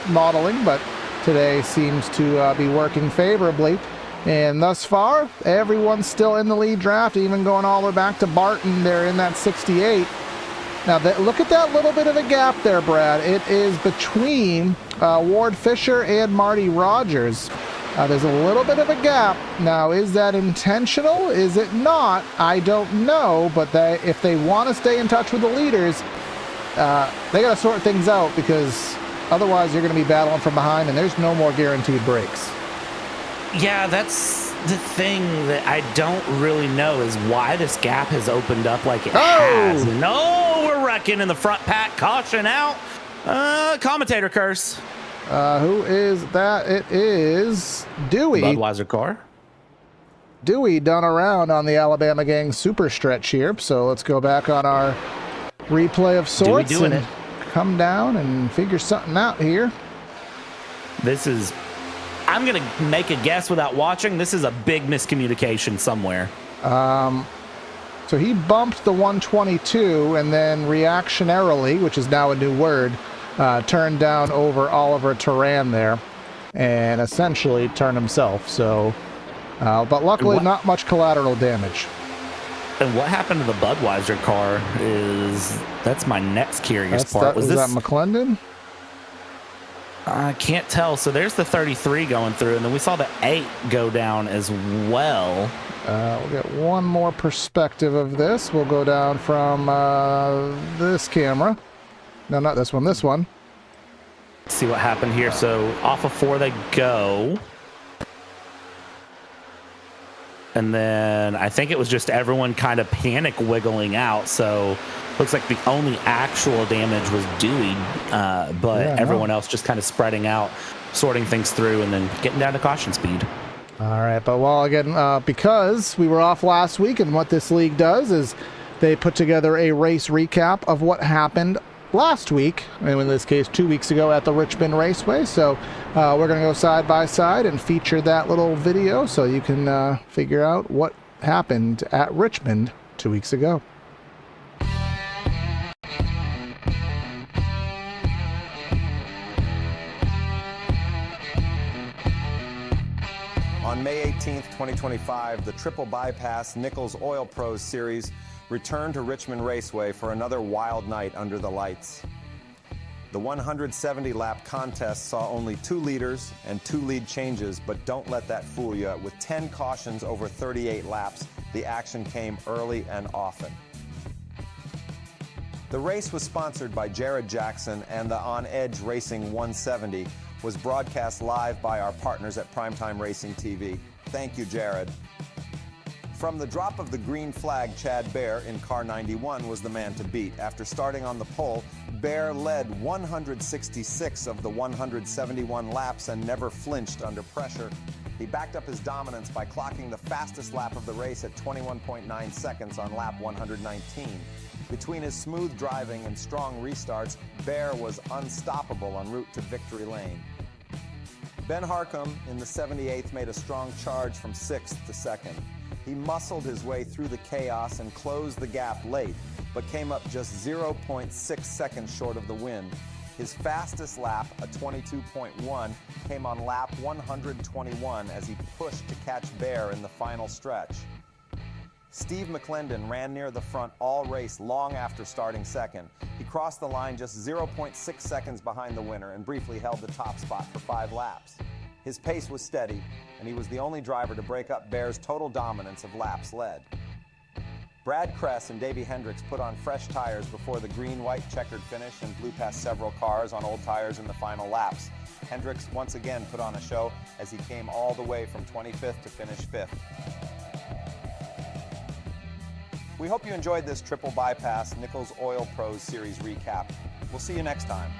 modeling, but today seems to be working favorably. And thus far, everyone's still in the lead draft, even going all the way back to Barton there in that 68. Now, look at that little bit of a gap there, Brad. It is between Ward Fisher and Marty Rogers. There's a little bit of a gap. Now, is that intentional? Is it not? I don't know, but if they want to stay in touch with the leaders, they got to sort things out, because otherwise, you're going to be battling from behind, and there's no more guaranteed breaks. Yeah, that's the thing that I don't really know, is why this gap has opened up like it has. No, we're wrecking in the front pack. Caution out. Commentator curse. Who is that? It is Dewey. Budweiser car. Dewey done around on the Alabama Gang super stretch here. So let's go back on our replay of sorts. Dewey doing it. Come down and figure something out here. This is, I'm going to make a guess without watching. This is a big miscommunication somewhere. So he bumped the 122 and then reactionarily, which is now a new word, turned down over Oliver Tehran there and essentially turned himself. So, but luckily not much collateral damage. And what happened to the Budweiser car that's my next curious part. Was that McClendon? I can't tell. So there's the 33 going through, and then we saw the 8 go down as well. We'll get one more perspective of this. We'll go down from this camera. No, not this one, this one. Let's see what happened here. So off of 4 they go. And then I think it was just everyone kind of panic wiggling out. So looks like the only actual damage was Dewey, but everyone else just kind of spreading out, sorting things through, and then getting down to caution speed. All right, but well, again, because we were off last week, and what this league does is they put together a race recap of what happened last week, and in this case 2 weeks ago at the Richmond Raceway. So we're going to go side by side and feature that little video so you can figure out what happened at Richmond 2 weeks ago. On May 18th, 2025, the Triple Bypass Nichols Oil Pros Series returned to Richmond Raceway for another wild night under the lights. The 170-lap contest saw only 2 leaders and 2 lead changes, but don't let that fool you. With 10 cautions over 38 laps, the action came early and often. The race was sponsored by Jared Jackson, and the On Edge Racing 170 was broadcast live by our partners at Primetime Racing TV. Thank you, Jared. From the drop of the green flag, Chad Bear in car 91 was the man to beat. After starting on the pole, Bear led 166 of the 171 laps and never flinched under pressure. He backed up his dominance by clocking the fastest lap of the race at 21.9 seconds on lap 119. Between his smooth driving and strong restarts, Bear was unstoppable en route to victory lane. Ben Harcum in the 78th made a strong charge from 6th to 2nd. He muscled his way through the chaos and closed the gap late, but came up just 0.6 seconds short of the win. His fastest lap, a 22.1, came on lap 121 as he pushed to catch Bear in the final stretch. Steve McClendon ran near the front all race long after starting second. He crossed the line just 0.6 seconds behind the winner and briefly held the top spot for 5 laps. His pace was steady, and he was the only driver to break up Bear's total dominance of laps led. Brad Kress and Davey Hendricks put on fresh tires before the green-white checkered finish and blew past several cars on old tires in the final laps. Hendricks once again put on a show as he came all the way from 25th to finish 5th. We hope you enjoyed this Triple Bypass Nichols Oil Pros Series recap. We'll see you next time.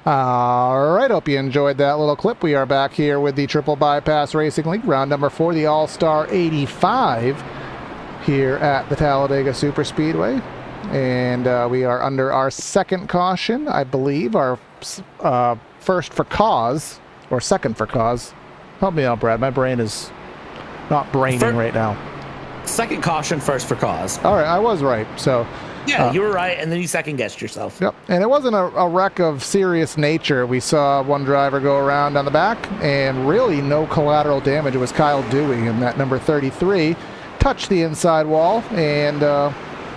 All right, hope you enjoyed that little clip. We are back here with the Triple Bypass Racing League, round number 4, the All-Star 85 here at the Talladega Superspeedway. And we are under our second caution, I believe, our first for cause, or second for cause. Help me out, Brad. My brain is not braining right now. Second caution, first for cause. All right, I was right. So. Yeah, you were right, and then you second-guessed yourself. Yep, and it wasn't a wreck of serious nature. We saw one driver go around on the back, and really no collateral damage. It was Kyle Dewey in that number 33. Touched the inside wall, and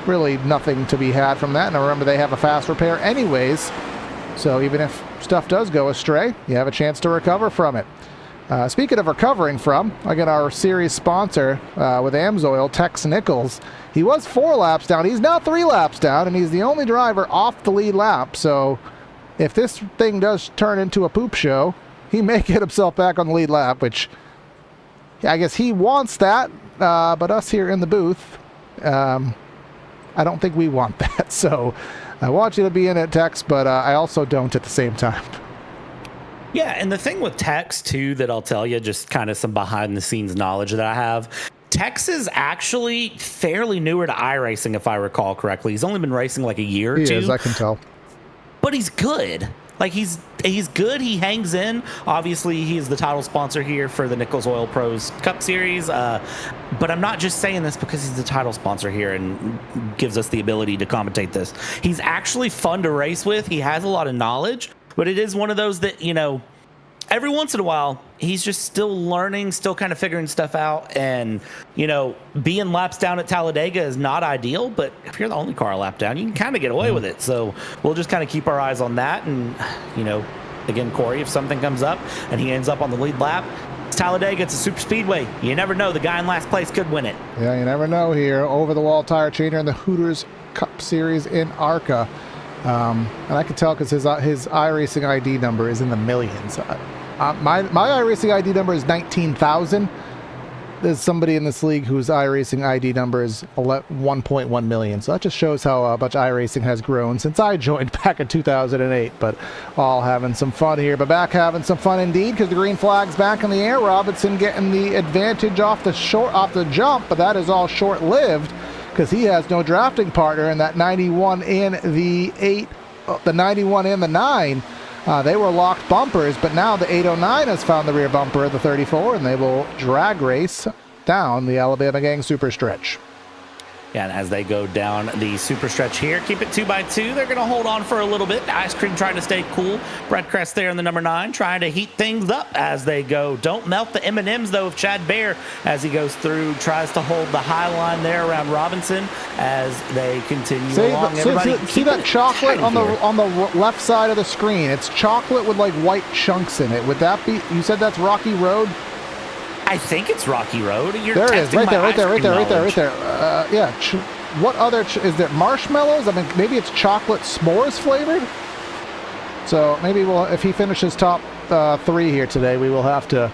really nothing to be had from that. And remember, they have a fast repair anyways, so even if stuff does go astray, you have a chance to recover from it. Speaking of recovering from, again, our series sponsor with AMSOIL, Tex Nichols, he was 4 laps down. He's now 3 laps down, and he's the only driver off the lead lap. So if this thing does turn into a poop show, he may get himself back on the lead lap, which I guess he wants that. But us here in the booth, I don't think we want that. So I want you to be in it, Tex, but I also don't at the same time. Yeah, and the thing with Tex, too, that I'll tell you, just kind of some behind-the-scenes knowledge that I have, Tex is actually fairly newer to iRacing, if I recall correctly. He's only been racing like a year or two. He is, I can tell. But he's good. Like, he's good. He hangs in. Obviously, he's the title sponsor here for the Nichols Oil Pros Cup Series. But I'm not just saying this because he's the title sponsor here and gives us the ability to commentate this. He's actually fun to race with. He has a lot of knowledge. But it is one of those that, you know, every once in a while, he's just still learning, still kind of figuring stuff out. And, you know, being laps down at Talladega is not ideal, but if you're the only car a lap down, you can kind of get away with it. So we'll just kind of keep our eyes on that. And, you know, again, Corey, if something comes up and he ends up on the lead lap, it's Talladega, it's a super speedway. You never know. The guy in last place could win it. Yeah, you never know here. Over-the-wall tire changer in the Hooters Cup Series in ARCA. And I can tell because his iRacing ID number is in the millions. My iRacing ID number is 19,000. There's somebody in this league whose iRacing ID number is 1.1 million. So that just shows how much iRacing has grown since I joined back in 2008. But all having some fun here. But back having some fun indeed because the green flag's back in the air. Robinson getting the advantage off the jump, but that is all short-lived, because he has no drafting partner in that 91 and the 8, the 91 and the 9. They were locked bumpers, but now the 809 has found the rear bumper of the 34, and they will drag race down the Alabama Gang super stretch. Yeah, and as they go down the super stretch here, keep it 2x2. They're going to hold on for a little bit. Ice Cream trying to stay cool. Brett Crest there in the number 9, trying to heat things up as they go. Don't melt the M&Ms, though, of Chad Bear as he goes through, tries to hold the high line there around Robinson as they continue along. See that chocolate on the left side of the screen? It's chocolate with like white chunks in it. Would that be? You said that's Rocky Road? I think it's Rocky Road. You're there it is, right there. Yeah. What other is there? Marshmallows? I mean, maybe it's chocolate s'mores flavored. So maybe if he finishes top 3 here today, we will have to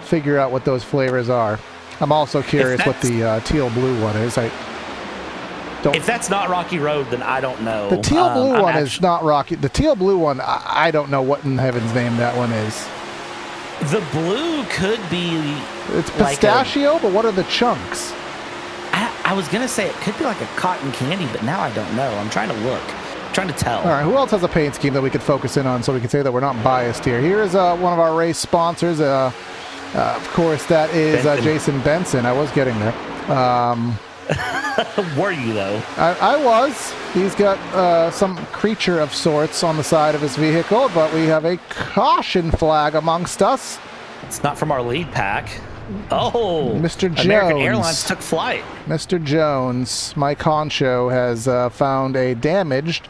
figure out what those flavors are. I'm also curious what the teal blue one is. If that's not Rocky Road, then I don't know. The teal blue one is not Rocky. The teal blue one, I don't know what in heaven's name that one is. The blue could be... It's pistachio, but what are the chunks? I was going to say it could be like a cotton candy, but now I don't know. I'm trying to look. I'm trying to tell. All right, who else has a paint scheme that we could focus in on so we can say that we're not biased here? Here's one of our race sponsors. Of course, that is Jason Benson. I was getting there. Were you, though? I was. He's got some creature of sorts on the side of his vehicle, but we have a caution flag amongst us. It's not from our lead pack. Oh, Mr. Jones. American Airlines took flight. Mr. Jones, Mike Honcho, has found a damaged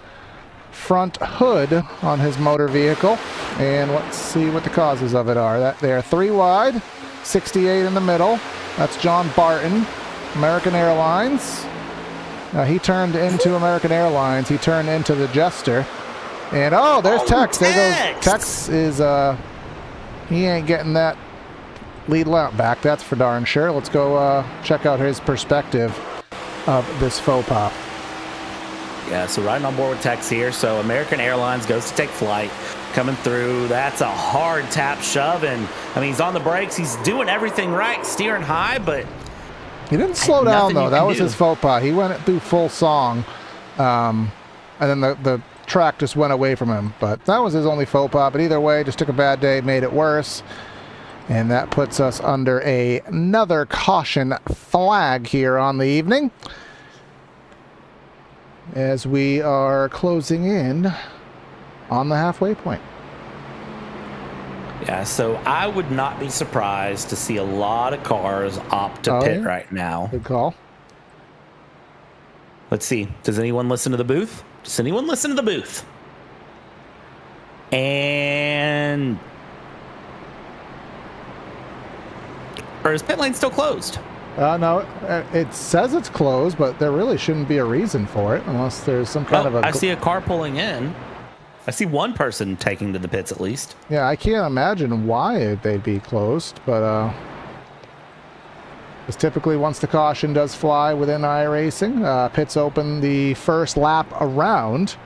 front hood on his motor vehicle. And let's see what the causes of it are. They're 3 wide, 68 in the middle. That's John Barton. American Airlines. He turned into American Airlines. He turned into the Jester. And there's Tex. There goes Tex. Is he ain't getting that lead lap back. That's for darn sure. Let's go check out his perspective of this faux pas. Yeah, so riding on board with Tex here. So American Airlines goes to take flight. Coming through. That's a hard tap shove. And I mean, he's on the brakes. He's doing everything right, steering high, but he didn't slow down, though. That was his faux pas. He went through full song, and then the track just went away from him. But that was his only faux pas. But either way, just took a bad day, made it worse. And that puts us under another caution flag here on the evening, as we are closing in on the halfway point. Yeah, so I would not be surprised to see a lot of cars opt to pit right now. Good call. Let's see. Does anyone listen to the booth? Does anyone listen to the booth? And... or is pit lane still closed? No, it says it's closed, but there really shouldn't be a reason for it unless there's some kind of a... I see a car pulling in. I see one person taking to the pits at least. Yeah, I can't imagine why they'd be closed, but because typically once the caution does fly within iRacing, pits open the first lap around,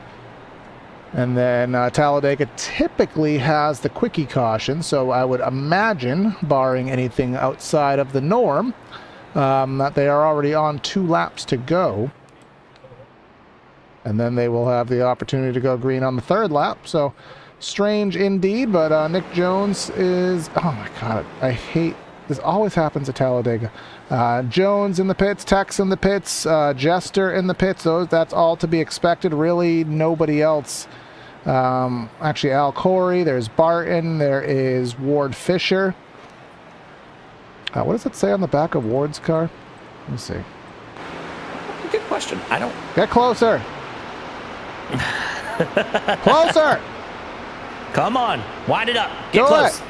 and then Talladega typically has the quickie caution, so I would imagine, barring anything outside of the norm, that they are already on 2 laps to go. And then they will have the opportunity to go green on the 3rd lap. So strange indeed, but Nick Jones is... oh my God, I hate... this always happens at Talladega. Jones in the pits, Tex in the pits, Jester in the pits. That's all to be expected. Really, nobody else. Actually, Al Corey, there's Barton, there is Ward Fisher. What does it say on the back of Ward's car? Let me see. Good question. I don't... Get closer. Closer. Come on. Wind it up. Get close.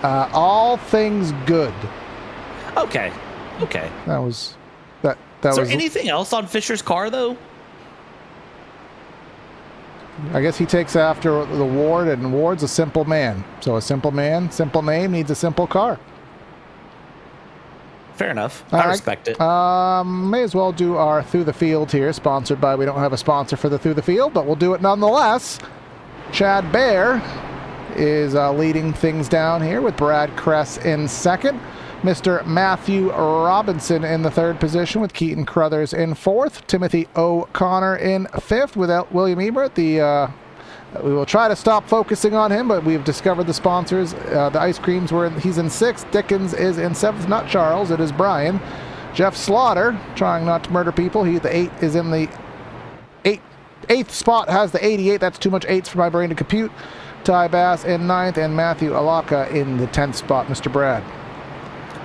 All things good. Okay. That was... Is there anything else on Fisher's car, though? I guess he takes after the Ward, and Ward's a simple man. So a simple man, simple name, needs a simple car. Fair enough. I respect it. May as well do our Through the Field here, sponsored by... we don't have a sponsor for the Through the Field, but we'll do it nonetheless. Chad Bear is leading things down here with Brad Kress in 2nd. Mr. Matthew Robinson in the 3rd position with Keaton Crothers in 4th. Timothy O'Connor in 5th without William Ebert. We will try to stop focusing on him, but we've discovered the sponsors. The ice creams he's in 6th. Dickens is in 7th. Not Charles, it is Brian. Jeff Slaughter, trying not to murder people. The 8 is in the eighth spot, has the 88. That's too much 8s for my brain to compute. Ty Bass in 9th, and Matthew Alaka in the 10th spot, Mr. Brad.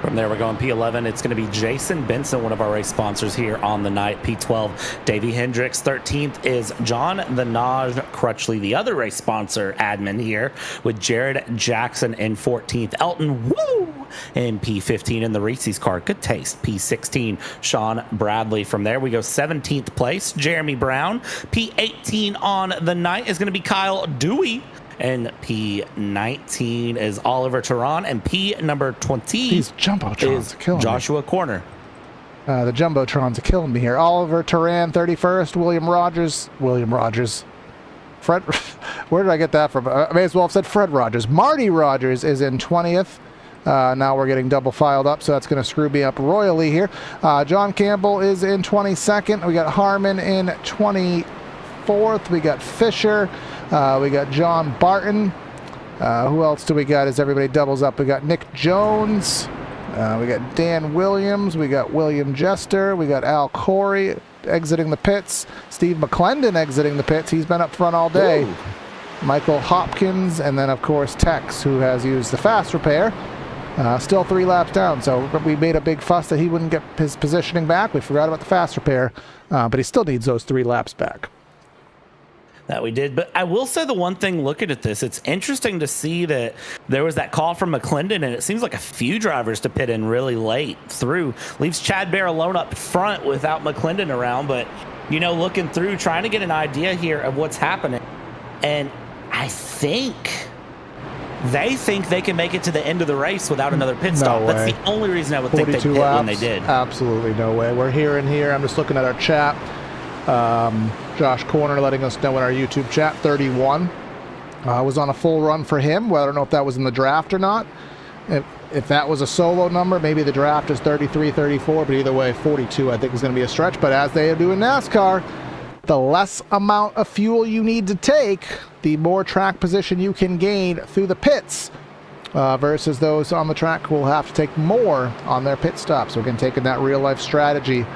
From there, we're going P11. It's going to be Jason Benson, one of our race sponsors here on the night. P12, Davey Hendricks. 13th is John the Naj Crutchley, the other race sponsor admin here, with Jared Jackson in 14th. Elton Woo in P15 in the Reese's car. Good taste. P16, Sean Bradley. From there, we go 17th place, Jeremy Brown. P18 on the night is going to be Kyle Dewey. And P19 is Oliver Turan, and P number 20 These Jumbotrons is are killing Joshua Corner. The Jumbotrons are killing me here. Oliver Turan, 31st. William Rogers. Fred, where did I get that from? I may as well have said Fred Rogers. Marty Rogers is in 20th. Now we're getting double filed up, so that's going to screw me up royally here. John Campbell is in 22nd. We got Harmon in 24th. We got Fisher. We got John Barton. Who else do we got as everybody doubles up? We got Nick Jones. We got Dan Williams. We got William Jester. We got Al Corey exiting the pits. Steve McClendon exiting the pits. He's been up front all day. Ooh. Michael Hopkins. And then, of course, Tex, who has used the fast repair. Still 3 laps down. So we made a big fuss that he wouldn't get his positioning back. We forgot about the fast repair. But he still needs those 3 laps back. That we did. But I will say the one thing looking at this, it's interesting to see that there was that call from McClendon, and it seems like a few drivers to pit in really late through. Leaves Chad Bear alone up front without McClendon around. But, you know, looking through, trying to get an idea here of what's happening. And I think they can make it to the end of the race without another pit stop. No That's way. the only reason I would think they pit laps? when they did. Absolutely no way. We're here and here. I'm just looking at our chat. Josh Corner letting us know in our YouTube chat, 31 was on a full run for him. Well, I don't know if that was in the draft or not. If that was a solo number, maybe the draft is 33, 34, but either way, 42 I think is going to be a stretch. But as they do in NASCAR, the less amount of fuel you need to take, the more track position you can gain through the pits. Versus those on the track who will have to take more on their pit stops. So again, taking that real life strategy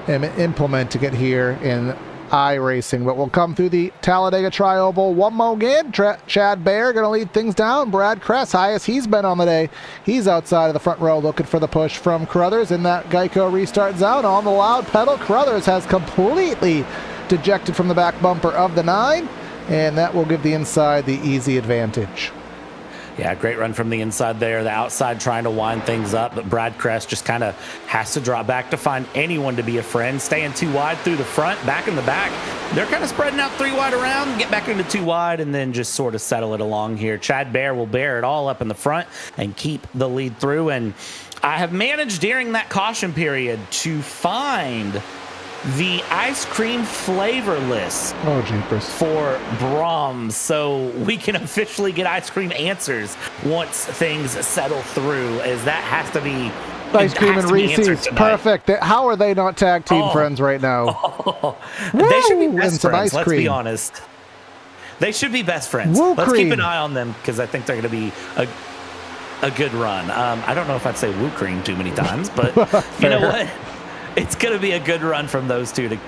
and implementing it here in iRacing. But we'll come through the Talladega Tri-Oval one more again. Chad Bear going to lead things down. Brad Kress, highest he's been on the day. He's outside of the front row looking for the push from Crothers. In that Geico restart zone on the loud pedal, Crothers has completely dejected from the back bumper of the 9, and that will give the inside the easy advantage. Yeah, great run from the inside there. The outside trying to wind things up, but Brad Kress just kind of has to drop back to find anyone to be a friend. Staying 2 wide through the front, back in the back. They're kind of spreading out 3 wide around, get back into 2 wide, and then just sort of settle it along here. Chad Bear will bear it all up in the front and keep the lead through. And I have managed during that caution period to find the ice cream flavor list for Brahms, so we can officially get ice cream answers once things settle through, as that has to be ice cream and Reese's. Perfect. How are they not tag team friends right now? They should be best and some friends, ice let's cream. be honest. They should be best friends. Woo Let's cream. keep an eye on them, because I think they're going to be a good run. I don't know if I'd say woo cream too many times, but you know what? It's going to be a good run from those two to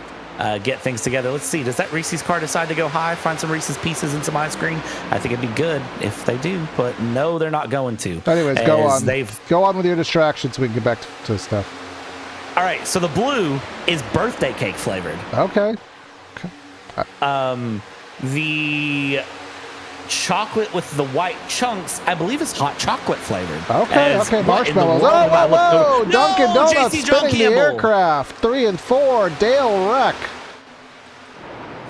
get things together. Let's see. Does that Reese's car decide to go high, find some Reese's Pieces and some ice cream? I think it'd be good if they do, but no, they're not going to. Anyways, go on. Go on with your distractions so we can get back to stuff. All right, so the blue is birthday cake flavored. Okay. The chocolate with the white chunks, I believe, is hot chocolate flavored. Okay, marshmallows. Whoa! No, Dunkin' Donuts JC John spinning the Campbell. aircraft. 3 and 4, Dale Wreck.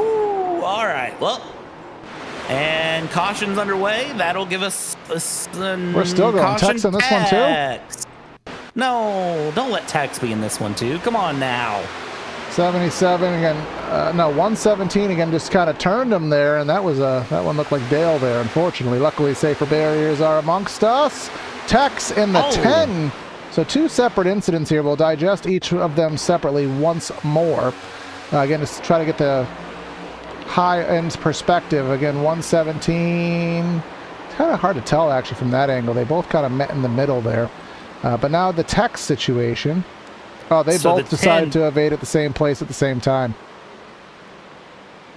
Ooh, all right, well, and caution's underway. That'll give us We're still going Tex in this one too? No, don't let Tex be in this one too. Come on now. 77 again. 117 again. Just kind of turned him there, and that one looked like Dale there. Unfortunately, luckily, safer barriers are amongst us. Tex in the 10. So 2 separate incidents here. We'll digest each of them separately once more. Again, just try to get the high end perspective. Again, 117. It's kind of hard to tell actually from that angle. They both kind of met in the middle there. But now the Tex situation. Oh, they So both the decided 10 to evade at the same place at the same time.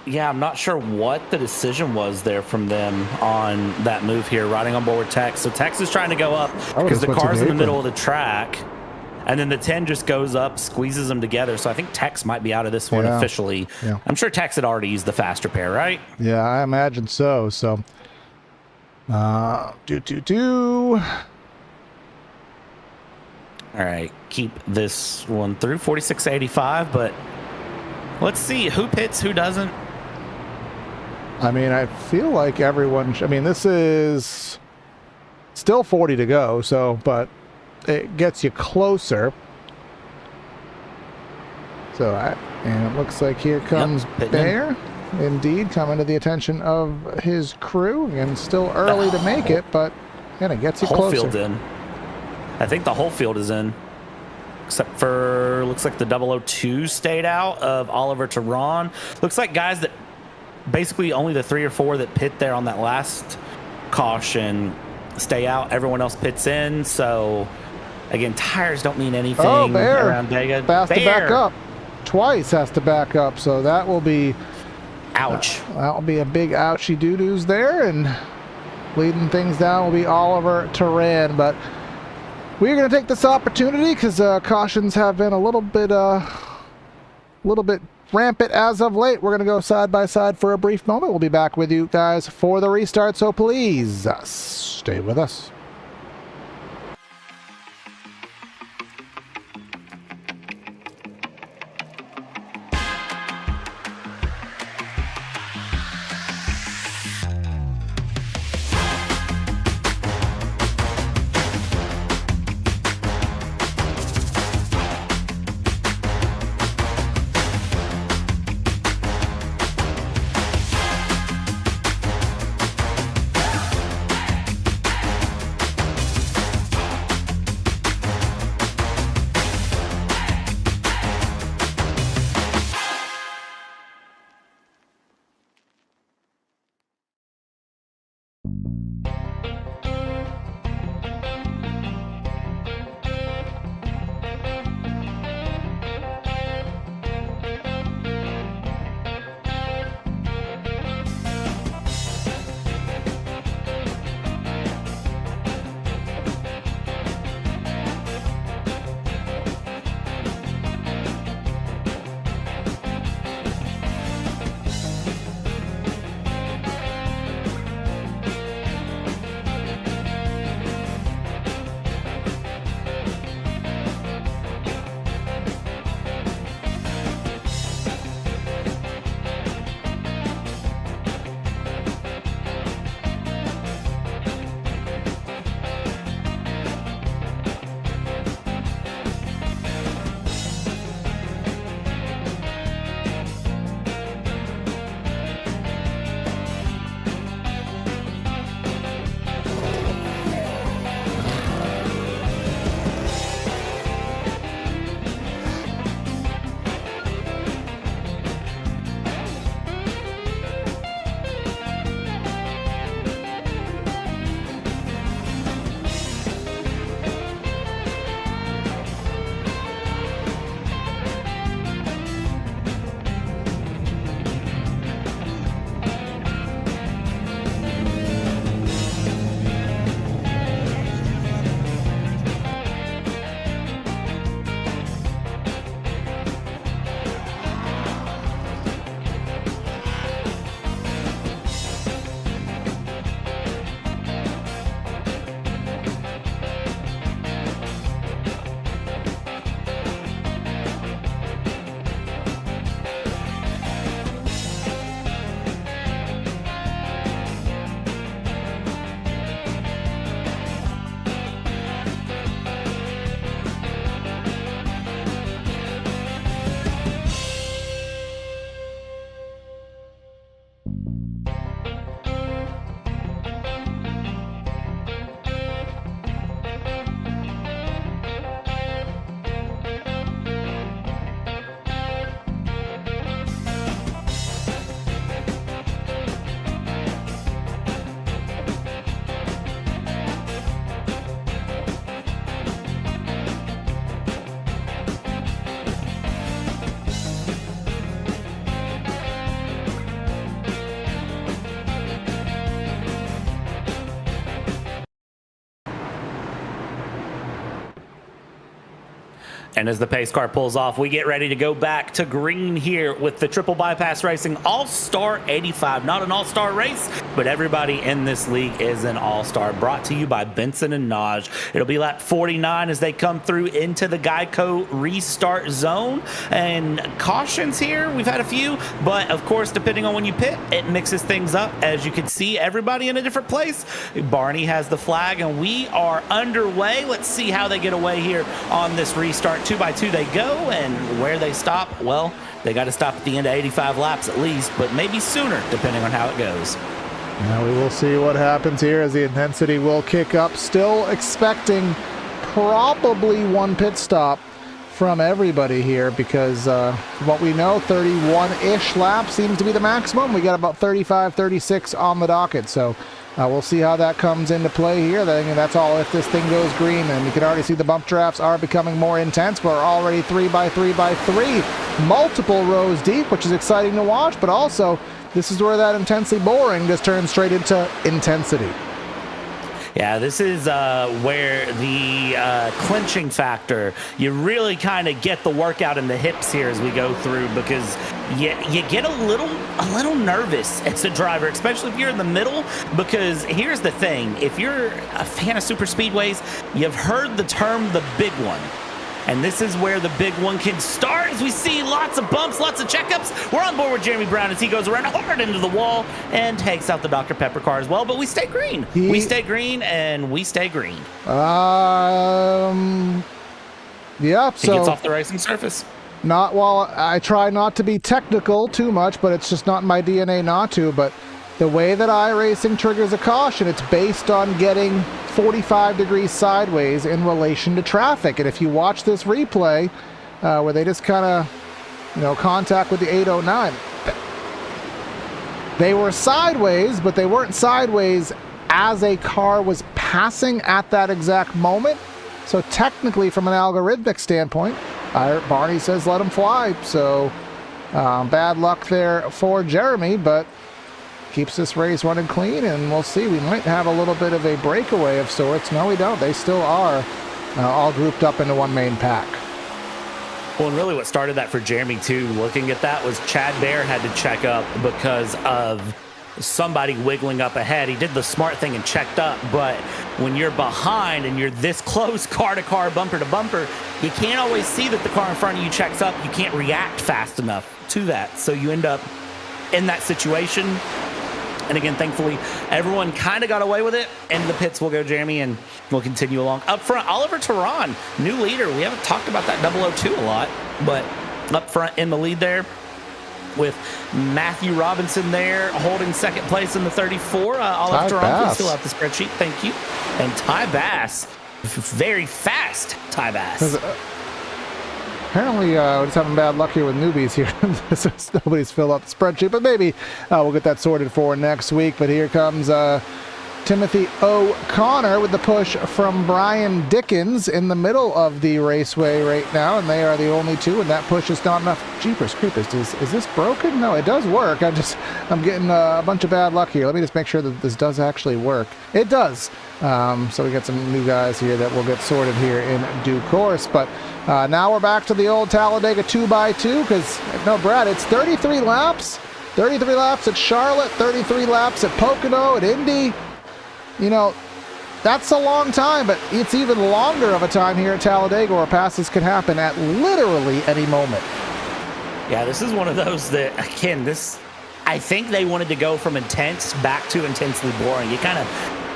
Yeah, I'm not sure what the decision was there from them on that move here, riding on board with Tex. So Tex is trying to go up because the went to car's the in the apron. middle of the track. And then the 10 just goes up, squeezes them together. So I think Tex might be out of this one Yeah. officially. Yeah. I'm sure Tex had already used the faster pair, right? Yeah, I imagine so. So, All right, keep this one through 46.85, but let's see who pits, who doesn't. I mean, I feel like everyone. I mean, this is still 40 to go. So, but it gets you closer. So, and it looks like here comes pitting in. Bear. Indeed, coming to the attention of his crew, and still early to make it, but it gets you Whole closer. field in. I think the whole field is in, except for looks like the 002 stayed out of Oliver to Ron. Looks like guys that basically only the 3 or 4 that pit there on that last caution stay out. Everyone else pits in. So again, tires don't mean anything Bear around Vega. has to back up twice. Has to back up. So that will be. Ouch. That will be a big ouchie doo-doos there, and leading things down will be Oliver Turan. But we're going to take this opportunity because cautions have been a little bit rampant as of late. We're going to go side by side for a brief moment. We'll be back with you guys for the restart, so please stay with us. And as the pace car pulls off, we get ready to go back to green here with the Triple Bypass Racing All-Star 85. Not an all-star race, but everybody in this league is an all-star. Brought to you by Benson and Naj. It'll be lap 49 as they come through into the Geico restart zone. And cautions here, we've had a few, but of course, depending on when you pit, it mixes things up. As you can see, everybody in a different place. Barney has the flag, and we are underway. Let's see how they get away here on this restart. 2x2 they go, and where they stop, well, they got to stop at the end of 85 laps at least, but maybe sooner depending on how it goes. Now we will see what happens here as the intensity will kick up. Still expecting probably one pit stop from everybody here because what we know, 31-ish laps seems to be the maximum. We got about 35, 36 on the docket, so we'll see how that comes into play here. That's all if this thing goes green, and you can already see the bump drafts are becoming more intense. We're already 3x3x3, multiple rows deep, which is exciting to watch, but also this is where that intensely boring just turns straight into intensity. Yeah, this is where the clinching factor, you really kind of get the workout in the hips here as we go through, because you get a little nervous as a driver, especially if you're in the middle, because here's the thing. If you're a fan of super speedways, you've heard the term the big one. And this is where the big one can start, as we see lots of bumps, lots of checkups. We're on board with Jeremy Brown as he goes around hard into the wall and takes out the Dr. Pepper car as well. But we stay green. We stay green, and we stay green. Yeah, He gets off the racing surface. Not while I try not to be technical too much, but it's just not in my DNA not to. But the way that iRacing triggers a caution, it's based on getting 45 degrees sideways in relation to traffic. And if you watch this replay where they just kind of, contact with the 809, they were sideways, but they weren't sideways as a car was passing at that exact moment. So technically, from an algorithmic standpoint, Barney says let him fly. So bad luck there for Jeremy, but keeps this race running clean, and we'll see. We might have a little bit of a breakaway of sorts. No, we don't. They still are all grouped up into one main pack. Well, and really what started that for Jeremy, too, looking at that, was Chad Bear had to check up because of somebody wiggling up ahead. He did the smart thing and checked up, but when you're behind and you're this close, car to car, bumper to bumper, you can't always see that the car in front of you checks up. You can't react fast enough to that, so you end up in that situation. And again, thankfully, everyone kind of got away with it. Into the pits will go Jeremy, and we'll continue along. Up front, Oliver Tehran, new leader. We haven't talked about that 002 a lot, but up front in the lead there with Matthew Robinson there holding second place in the 34. Oliver Tehran, please fill out the spreadsheet. Thank you. And Ty Bass, very fast Ty Bass. Apparently, we're just having bad luck here with newbies here. Nobody's filled out the spreadsheet, but maybe we'll get that sorted for next week. But here comes Timothy O'Connor with the push from Brian Dickens in the middle of the raceway right now, and they are the only two, and that push is not enough. Jeepers creepers, is this broken? No, it does work. I'm getting a bunch of bad luck here. Let me just make sure that this does actually work. It does. So we got some new guys here that will get sorted here in due course, but now we're back to the old Talladega 2x2, because, no, Brad, it's 33 laps. 33 laps at Charlotte, 33 laps at Pocono, at Indy. That's a long time, but it's even longer of a time here at Talladega where passes can happen at literally any moment. Yeah, this is one of those that, again, I think they wanted to go from intense back to intensely boring. You kind of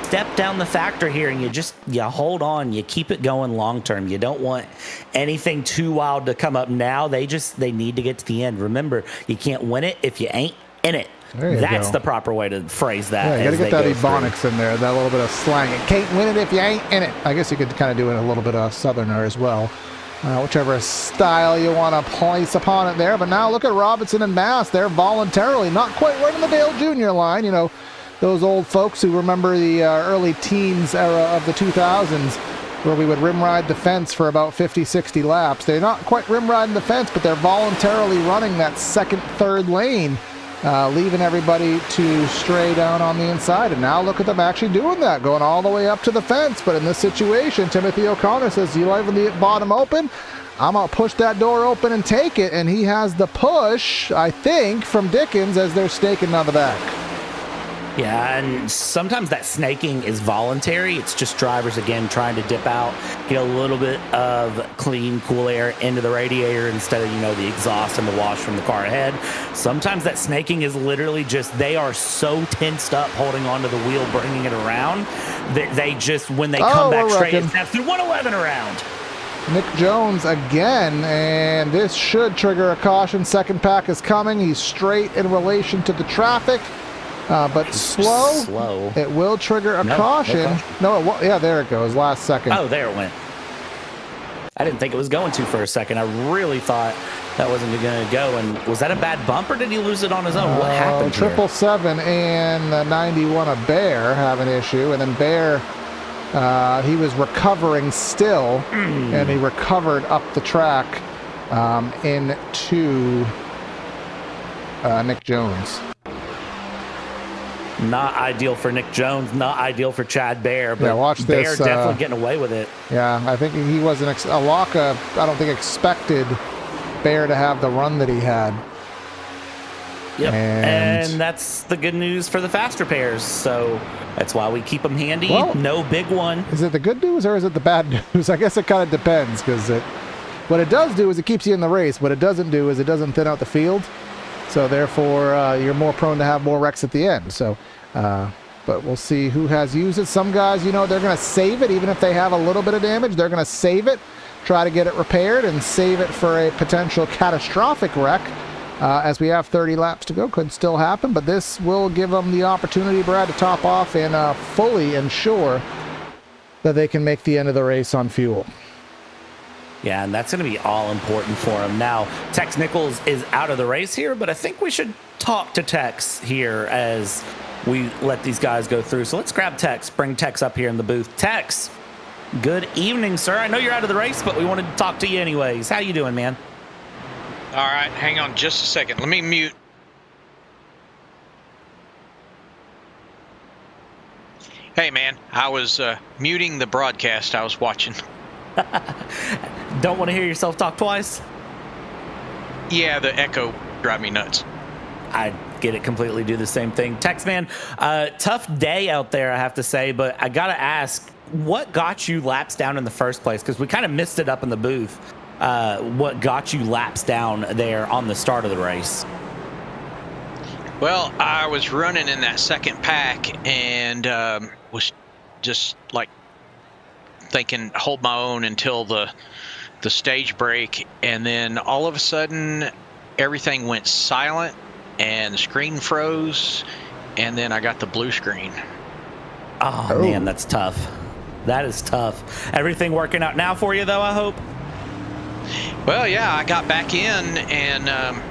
step down the factor here, and you hold on, you keep it going long term. You don't want anything too wild to come up now. They need to get to the end. Remember, you can't win it if you ain't in it. That's the proper way to phrase that. Yeah, you gotta get that ebonics in there, that little bit of slang. You can't win it if you ain't in it. I guess you could kind of do it a little bit of Southerner as well. Whichever style you want to place upon it there. But now look at Robinson and Bass. They're voluntarily not quite running the Dale Jr. line. Those old folks who remember the early teens era of the 2000s, where we would rim ride the fence for about 50, 60 laps. They're not quite rim riding the fence, but they're voluntarily running that second, third lane leaving everybody to stray down on the inside. And now look at them actually doing that, going all the way up to the fence. But in this situation, Timothy O'Connor says, you leaving the bottom open? I'm going to push that door open and take it. And he has the push, I think, from Dickens as they're snaking down the back. Yeah, and sometimes that snaking is voluntary. It's just drivers, again, trying to dip out, get a little bit of clean, cool air into the radiator instead of, the exhaust and the wash from the car ahead. Sometimes that snaking is literally just, they are so tensed up holding onto the wheel, bringing it around, that they just, when they come back straight, it snaps through 111 around. Nick Jones again, and this should trigger a caution. Second pack is coming. He's straight in relation to the traffic. But slow. It will trigger a caution. No, yeah, there it goes. Last second. Oh, there it went. I didn't think it was going to for a second. I really thought that wasn't going to go. And was that a bad bump, or did he lose it on his own? What happened here? 777 and the 91 of Bear have an issue. And then Bear, he was recovering still, and he recovered up the track into Nick Jones. Not ideal for Nick Jones, not ideal for Chad Bear, but watch Bear this, definitely getting away with it. Yeah, I think he wasn't, Alaka, I don't think expected Bear to have the run that he had. Yep, and that's the good news for the faster pairs, so that's why we keep them handy. Well, no big one. Is it the good news or is it the bad news? I guess it kind of depends, because what it does do is it keeps you in the race. What it doesn't do is it doesn't thin out the field. So therefore, you're more prone to have more wrecks at the end. So, but we'll see who has used it. Some guys, they're going to save it. Even if they have a little bit of damage, they're going to save it, try to get it repaired, and save it for a potential catastrophic wreck. As we have 30 laps to go, could still happen. But this will give them the opportunity, Brad, to top off and fully ensure that they can make the end of the race on fuel. Yeah, and that's going to be all important for him. Now, Tex Nichols is out of the race here, but I think we should talk to Tex here as we let these guys go through. So let's grab Tex, bring Tex up here in the booth. Tex, good evening, sir. I know you're out of the race, but we wanted to talk to you anyways. How you doing, man? All right, hang on just a second. Let me mute. Hey, man, I was muting the broadcast I was watching. Don't want to hear yourself talk twice? Yeah, the echo drive me nuts. I get it completely, do the same thing. Tex, man, tough day out there, I have to say, but I got to ask, what got you laps down in the first place? Because we kind of missed it up in the booth. What got you laps down there on the start of the race? Well, I was running in that second pack and was just like thinking hold my own until the stage break, and then all of a sudden everything went silent and the screen froze, and then I got the blue screen. Oh man, that's tough. That is tough. Everything working out now for you though, I hope? Well, yeah, I got back in, and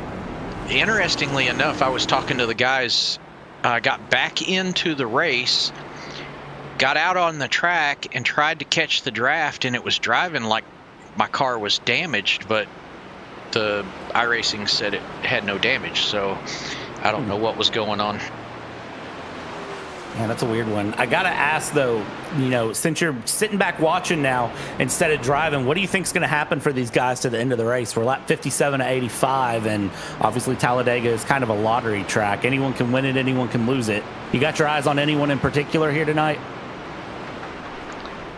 interestingly enough, I was talking to the guys. I got back into the race, got out on the track, and tried to catch the draft, and it was driving like my car was damaged, but the iRacing said it had no damage, so I don't know what was going on. Yeah, that's a weird one. I gotta ask though, since you're sitting back watching now instead of driving, what do you think's gonna happen for these guys to the end of the race? We're lap 57 to 85, and obviously Talladega is kind of a lottery track. Anyone can win it, anyone can lose it. You got your eyes on anyone in particular here tonight?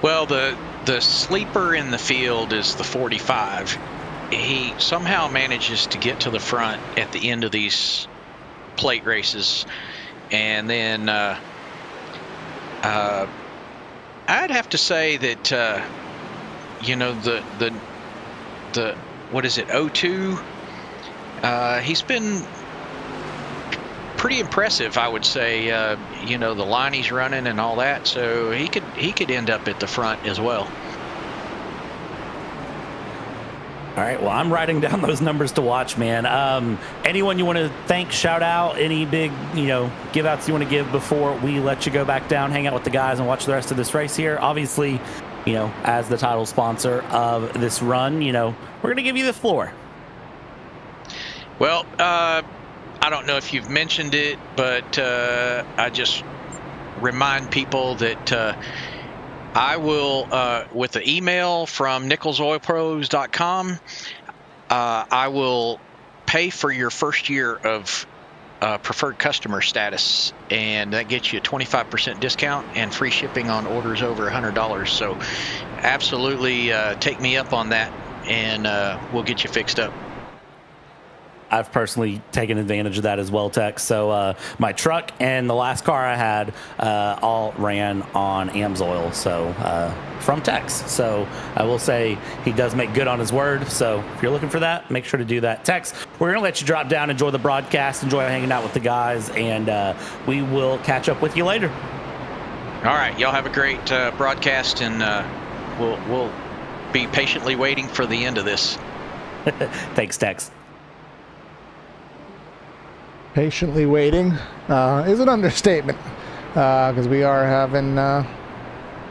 Well, the sleeper in the field is the 45. He somehow manages to get to the front at the end of these plate races, and then I'd have to say that the what is it, 02, he's been pretty impressive, I would say. The line he's running and all that, so he could end up at the front as well. All right, well, I'm writing down those numbers to watch, man. Anyone you want to thank, shout out, any big, give outs you want to give before we let you go back down, hang out with the guys and watch the rest of this race here? Obviously, as the title sponsor of this run, we're going to give you the floor. Well, I don't know if you've mentioned it, but I just remind people that I will, with the email from NicholsOilPros.com, I will pay for your first year of preferred customer status, and that gets you a 25% discount and free shipping on orders over $100. So absolutely take me up on that, and we'll get you fixed up. I've personally taken advantage of that as well, Tex. So my truck and the last car I had all ran on AMSOIL, so from Tex. So I will say he does make good on his word. So if you're looking for that, make sure to do that. Tex, we're going to let you drop down, enjoy the broadcast, enjoy hanging out with the guys, and we will catch up with you later. All right. Y'all have a great broadcast, and we'll be patiently waiting for the end of this. Thanks, Tex. Patiently waiting is an understatement, because we are having a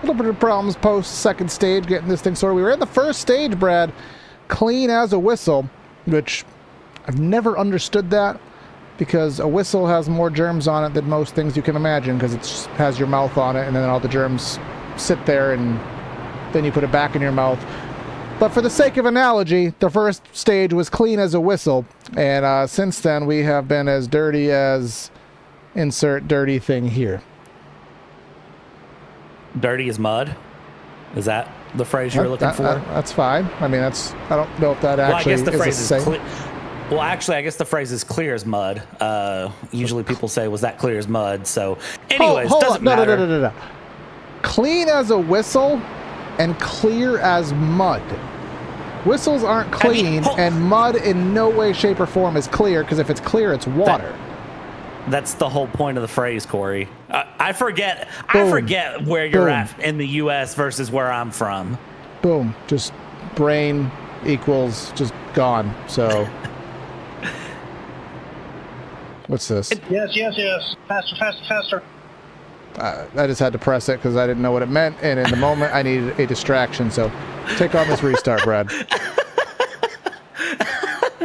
little bit of problems post second stage getting this thing sorted. We were in the first stage, Brad, clean as a whistle, which I've never understood that, because a whistle has more germs on it than most things you can imagine, because it just has your mouth on it, and then all the germs sit there, and then you put it back in your mouth. But for the sake of analogy, the first stage was clean as a whistle, and since then we have been as dirty as insert dirty thing here. Dirty as mud? Is that the phrase you're looking for? That's fine. I mean, I don't know if that actually is the phrase is clear. Well, actually, I guess the phrase is clear as mud. Usually people say, was that clear as mud? So anyways, doesn't matter. No. Clean as a whistle and clear as mud. Whistles aren't clean, and mud in no way, shape, or form is clear, because if it's clear, it's water. That's the whole point of the phrase, Corey. I forget where you're at in the U.S. versus where I'm from. Boom. Just brain equals just gone. So what's this? Yes. Faster. I just had to press it because I didn't know what it meant, and in the moment I needed a distraction. So take on this restart, Brad.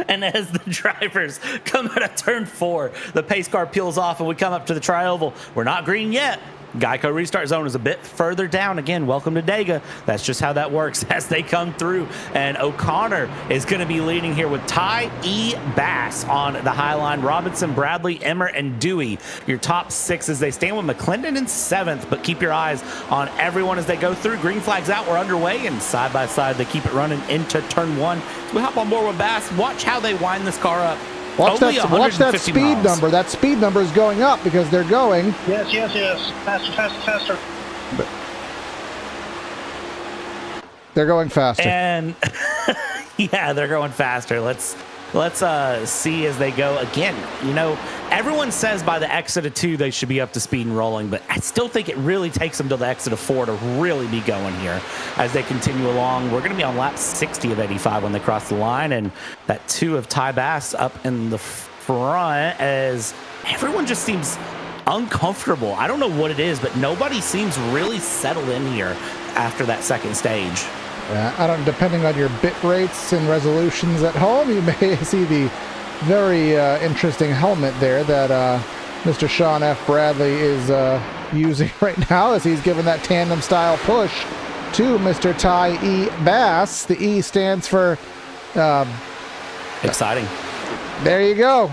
And as the drivers come out of turn 4, the pace car peels off and we come up to the tri-oval. We're not green yet. Geico restart zone is a bit further down. Again, welcome to Dega. That's just how that works as they come through. And O'Connor is going to be leading here with Ty E. Bass on the high line. Robinson, Bradley, Emmer, and Dewey, your top 6 as they stand with McClendon in 7th. But keep your eyes on everyone as they go through. Green flags out. We're underway. And side by side, they keep it running into turn 1. So we hop on board with Bass. Watch how they wind this car up. Watch that speed miles. number. That speed number is going up because they're going. Yes. Faster. But they're going faster. And yeah, they're going faster. Let's see as they go. Again, everyone says by the exit of 2 they should be up to speed and rolling, but I still think it really takes them to the exit of 4 to really be going here as they continue along. We're going to be on lap 60 of 85 when they cross the line, and that 2 of Ty Bass up in the front as everyone just seems uncomfortable. I don't know what it is, but nobody seems really settled in here after that second stage. Yeah, depending on your bit rates and resolutions at home, you may see the very interesting helmet there that Mr. Sean F. Bradley is using right now as he's giving that tandem style push to Mr. Ty E. Bass. The E stands for exciting. There you go.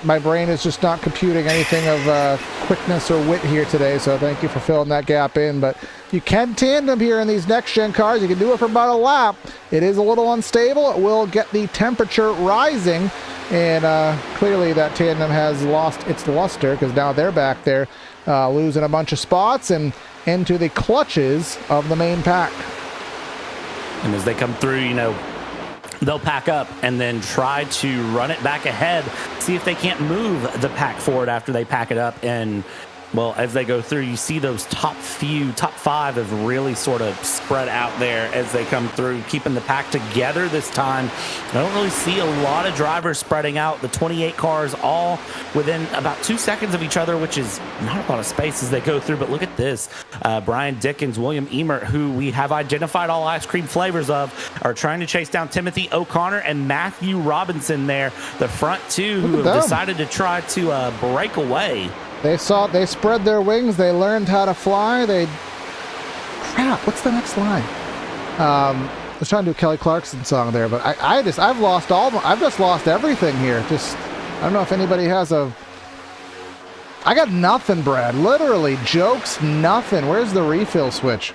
My brain is just not computing anything of quickness or wit here today, so thank you for filling that gap in. But you can tandem here in these next-gen cars. You can do it for about a lap. It is a little unstable. It will get the temperature rising, and clearly that tandem has lost its luster because now they're back there losing a bunch of spots and into the clutches of the main pack. And as they come through, they'll pack up and then try to run it back ahead, see if they can't move the pack forward after they pack it up. And Well, as they go through, you see those top five have really sort of spread out there as they come through, keeping the pack together this time. I don't really see a lot of drivers spreading out. The 28 cars all within about 2 seconds of each other, which is not a lot of space as they go through. But look at this. Brian Dickens, William Emert, who we have identified all ice cream flavors of, are trying to chase down Timothy O'Connor and Matthew Robinson there, the front two, who have decided to try to break away. They spread their wings. They learned how to fly. Crap, what's the next line? I was trying to do a Kelly Clarkson song there, but I've just lost everything here. I don't know if anybody has I got nothing, Brad. Literally, jokes, nothing. Where's the refill switch?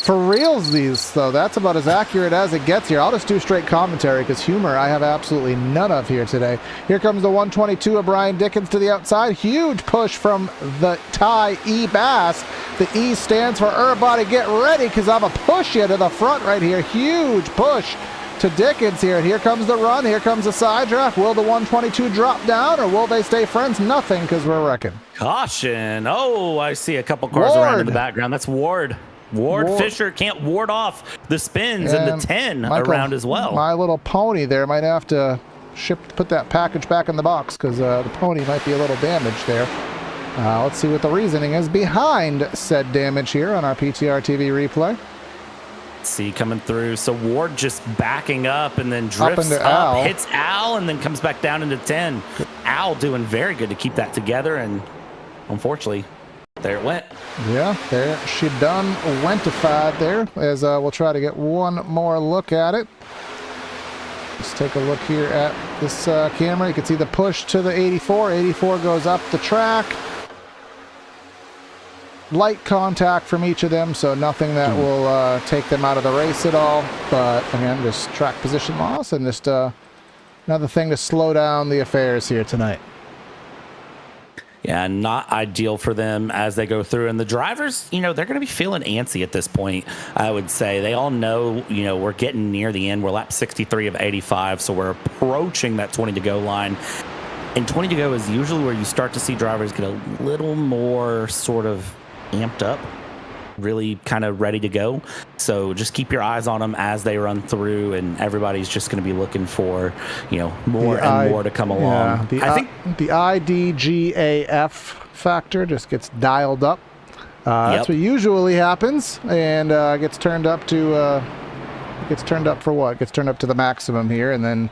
For reals, these, though, that's about as accurate as it gets here. I'll just do straight commentary because humor I have absolutely none of here today. Here comes the 122 of Brian Dickens to the outside. Huge push from the Ty E. Bass. The E stands for everybody get ready because I'm going to push you to the front right here. Huge push to Dickens here. And here comes the run. Here comes the side draft. Will the 122 drop down or will they stay friends? Nothing because we're wrecking. Caution. Oh, I see a couple cars around in the background. That's Ward Fisher can't ward off the spins and the 10 around as well. My Little Pony there might have to put that package back in the box because the pony might be a little damaged there. Let's see what the reasoning is behind said damage here on our PTR TV replay. See coming through. So Ward just backing up and then drifts up, hits Al, and then comes back down into 10. Al doing very good to keep that together, and unfortunately, there it went. Yeah, there she done wentified there, as we'll try to get one more look at it. Let's take a look here at this camera. You can see the push to the 84. 84 goes up the track. Light contact from each of them, so nothing that will take them out of the race at all. But again, just track position loss and just another thing to slow down the affairs here tonight. Yeah, not ideal for them as they go through. And the drivers, they're going to be feeling antsy at this point, I would say. They all know, we're getting near the end. We're lap 63 of 85, so we're approaching that 20 to go line. And 20 to go is usually where you start to see drivers get a little more sort of amped up, really kind of ready to go. So just keep your eyes on them as they run through, and everybody's just going to be looking for, more and more to come along. I think the IDGAF factor just gets dialed up. That's what usually happens, and gets turned up to for what? Gets turned up to the maximum here, and then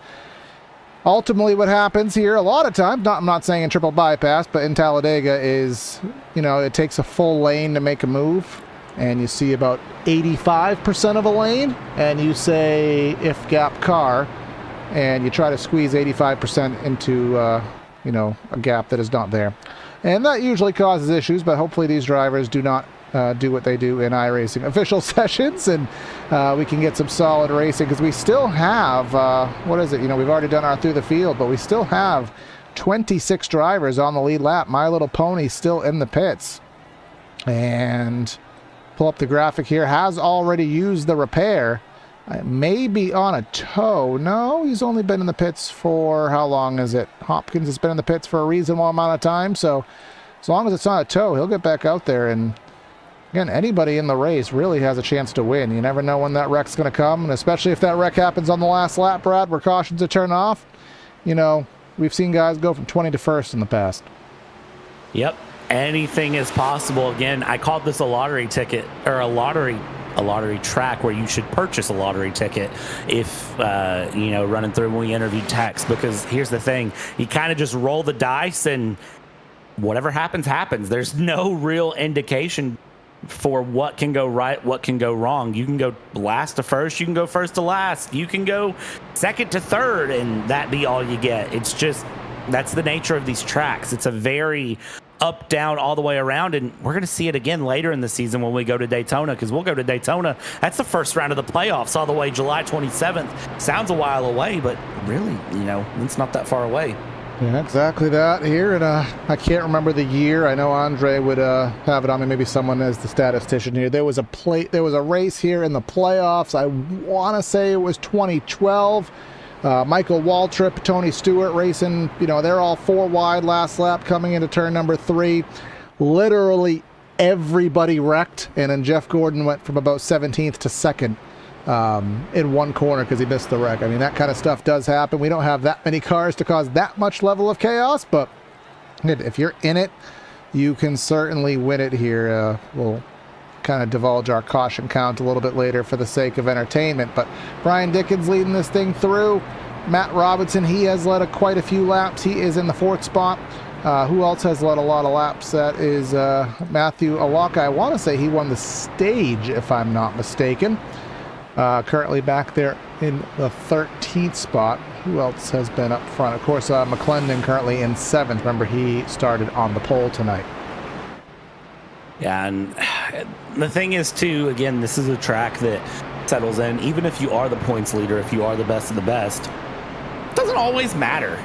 ultimately what happens here a lot of times, I'm not saying in triple bypass, but in Talladega is, it takes a full lane to make a move. And you see about 85% of a lane, and you say if gap car, and you try to squeeze 85% into a gap that is not there. And that usually causes issues, but hopefully these drivers do not do what they do in iRacing official sessions, and we can get some solid racing because we still have, what is it? We've already done our through the field, but we still have 26 drivers on the lead lap. My Little Pony still in the pits. And pull up the graphic here, has already used the repair. Maybe on a tow. No, he's only been in the pits for, how long is it? Hopkins has been in the pits for a reasonable amount of time, so as long as it's not a tow, he'll get back out there. And again, anybody in the race really has a chance to win. You never know when that wreck's going to come, and especially if that wreck happens on the last lap, Brad, where cautions are turned off. We've seen guys go from 20 to first in the past. Yep. Anything is possible. Again, I called this a lottery ticket, or a lottery track where you should purchase a lottery ticket if running through when we interviewed Tex, because here's the thing, you kind of just roll the dice and whatever happens there's no real indication for what can go right, what can go wrong. You can go last to first, you can go first to last, you can go second to third, and that be all you get. It's just, that's the nature of these tracks. It's a very up, down, all the way around, and we're going to see it again later in the season when we go to Daytona, because we'll go to Daytona. That's the first round of the playoffs all the way July 27th. Sounds a while away, but really, it's not that far away. Yeah, exactly that here, and I can't remember the year. I know Andre would have it on me. Maybe someone as the statistician here. There was a race here in the playoffs. I want to say it was 2012. Michael Waltrip, Tony Stewart racing, they're all 4 wide last lap coming into turn number 3. Literally everybody wrecked, and then Jeff Gordon went from about 17th to 2nd in one corner because he missed the wreck. I mean, that kind of stuff does happen. We don't have that many cars to cause that much level of chaos, but if you're in it, you can certainly win it here. We'll kind of divulge our caution count a little bit later for the sake of entertainment, but Brian Dickens leading this thing through. Matt Robinson, he has led quite a few laps. He is in the 4th spot. Who else has led a lot of laps? That is Matthew Alaka. I want to say he won the stage, if I'm not mistaken. Currently back there in the 13th spot. Who else has been up front? Of course, McClendon currently in 7th. Remember, he started on the pole tonight. Yeah, and the thing is, too, again, this is a track that settles in. Even if you are the points leader, if you are the best of the best, it doesn't always matter.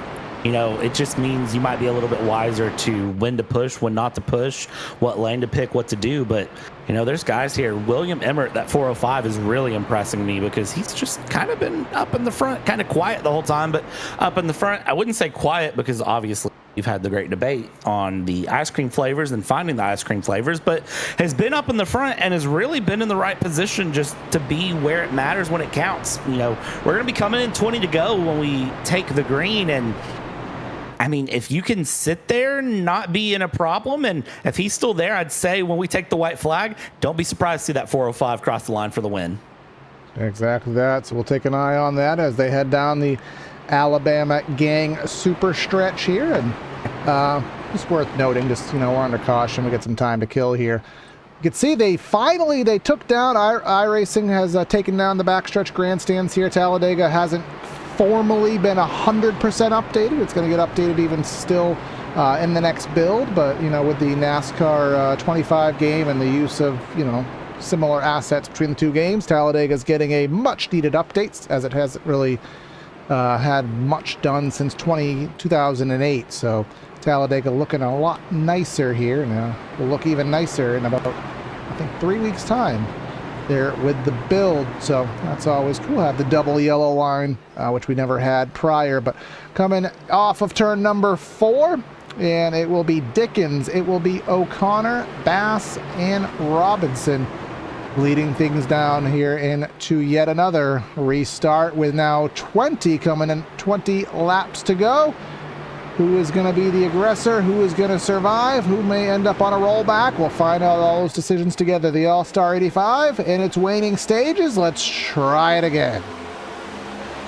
It just means you might be a little bit wiser to when to push, when not to push, what lane to pick, what to do. But, there's guys here. William Emmert, that 405, is really impressing me because he's just kind of been up in the front, kind of quiet the whole time, but up in the front. I wouldn't say quiet because obviously you've had the great debate on the ice cream flavors and finding the ice cream flavors, but has been up in the front and has really been in the right position just to be where it matters when it counts. We're going to be coming in 20 to go when we take the green, and I mean, if you can sit there and not be in a problem, and if he's still there, I'd say when we take the white flag, don't be surprised to see that 405 cross the line for the win. Exactly that. So we'll take an eye on that as they head down the Alabama Gang super stretch here. And it's worth noting, just, we're under caution. We get some time to kill here. You can see they took down, iRacing has taken down the backstretch grandstands here. Talladega hasn't formally been 100% updated. It's going to get updated even still in the next build, but with the NASCAR 25 game and the use of similar assets between the two games, Talladega is getting a much needed update, as it hasn't really had much done since 2008. So Talladega looking a lot nicer here, and will look even nicer in about, I think, 3 weeks time there with the build. So that's always cool. Have the double yellow line, which we never had prior. But coming off of turn number 4, and it will be Dickens, it will be O'Connor, Bass, and Robinson leading things down here into yet another restart with now 20 coming in, 20 laps to go. Who is going to be the aggressor? Who is going to survive? Who may end up on a rollback? We'll find out all those decisions together. The All-Star 85 in its waning stages. Let's try it again.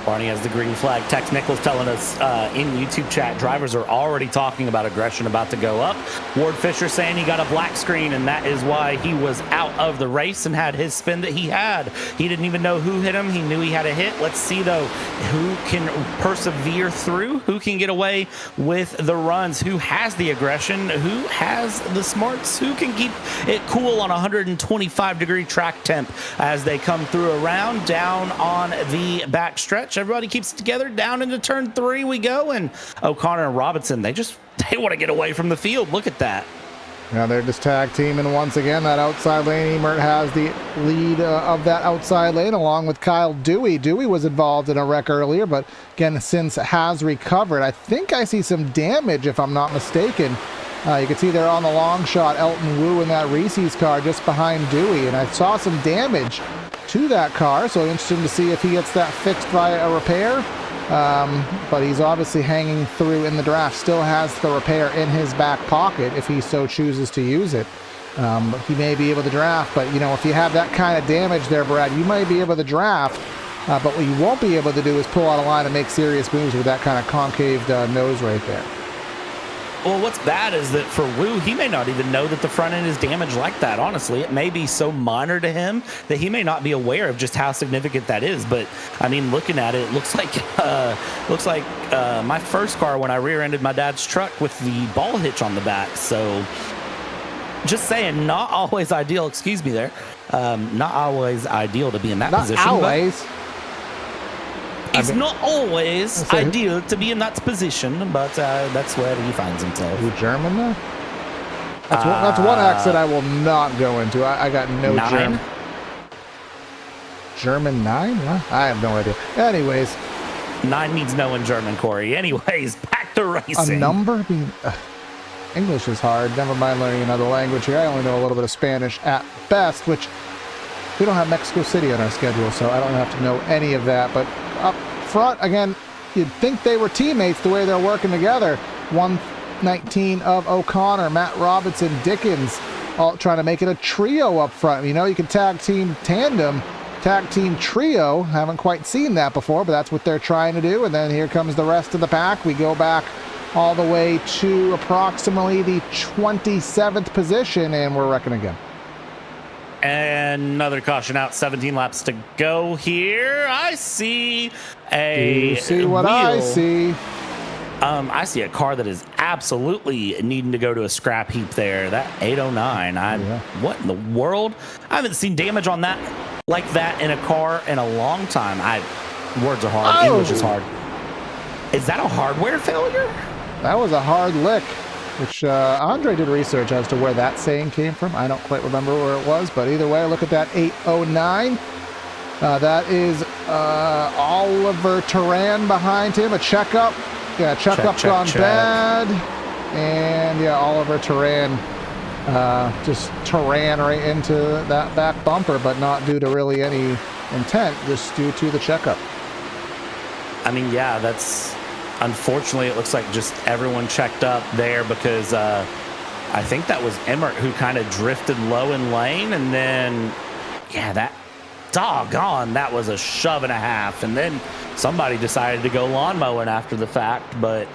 Barney has the green flag. Tex Nichols telling us in YouTube chat, drivers are already talking about aggression about to go up. Ward Fisher saying he got a black screen, and that is why he was out of the race and had his spin that he had. He didn't even know who hit him. He knew he had a hit. Let's see, though, who can persevere through, who can get away with the runs, who has the aggression, who has the smarts, who can keep it cool on 125-degree track temp as they come through around down on the back stretch. Everybody keeps it together. Down into turn 3 we go, and O'Connor and Robinson, they want to get away from the field. Look at that. Now they're just tag teaming once again. That outside lane, Emert has the lead of that outside lane along with Kyle Dewey. Dewey was involved in a wreck earlier, but again, since has recovered. I think I see some damage, if I'm not mistaken. You can see there on the long shot, Elton Wu in that Reese's car just behind Dewey, and I saw some damage to that car, so interesting to see if he gets that fixed via a repair. But he's obviously hanging through in the draft, still has the repair in his back pocket if he so chooses to use it. He may be able to draft, but if you have that kind of damage there, Brad, you might be able to draft, but what you won't be able to do is pull out a line and make serious moves with that kind of concave nose right there. Well, what's bad is that for Wu, he may not even know that the front end is damaged like that, honestly. It may be so minor to him that he may not be aware of just how significant that is. But, I mean, looking at it, it looks like my first car when I rear-ended my dad's truck with the ball hitch on the back. So, just saying, not always ideal. Excuse me there. Not always ideal to be in that position. Not always. It's not always ideal to be in that position, but that's where he finds himself. Who, German though? That's one accent I will not go into. I got no German. German 9? What? I have no idea. Anyways, 9 means no in German, Corey. Anyways, back to A racing. number? I mean, English is hard. Never mind learning another language here. I only know a little bit of Spanish at best, which we don't have Mexico City on our schedule, so I don't have to know any of that. But up front, again, you'd think they were teammates the way they're working together. 119 of O'Connor, Matt Robinson, Dickens, all trying to make it a trio up front. You know, you can tag team tandem, tag team trio. Haven't quite seen that before, but that's what they're trying to do. And then here comes the rest of the pack. We go back all the way to approximately the 27th position, and we're wrecking again. And another caution out, 17 laps to go here. I see a You see what wheel. I see? I see a car that is absolutely needing to go to a scrap heap there. That 809. What in the world? I haven't seen damage on that like that in a car in a long time. Words are hard. English is hard. Is that a hardware failure? That was a hard lick, which Andre did research as to where that saying came from. I don't quite remember where it was, but either way, look at that 809. That is Oliver Turan behind him. A checkup. Yeah, checkup gone bad. And yeah, Oliver Turan just Turan right into that back bumper, but not due to really any intent, just due to the checkup. I mean, yeah, that's... Unfortunately, it looks like just everyone checked up there because I think that was Emmert who kind of drifted low in lane. And then, yeah, that doggone, that was a shove and a half. And then somebody decided to go lawn mowing after the fact. But,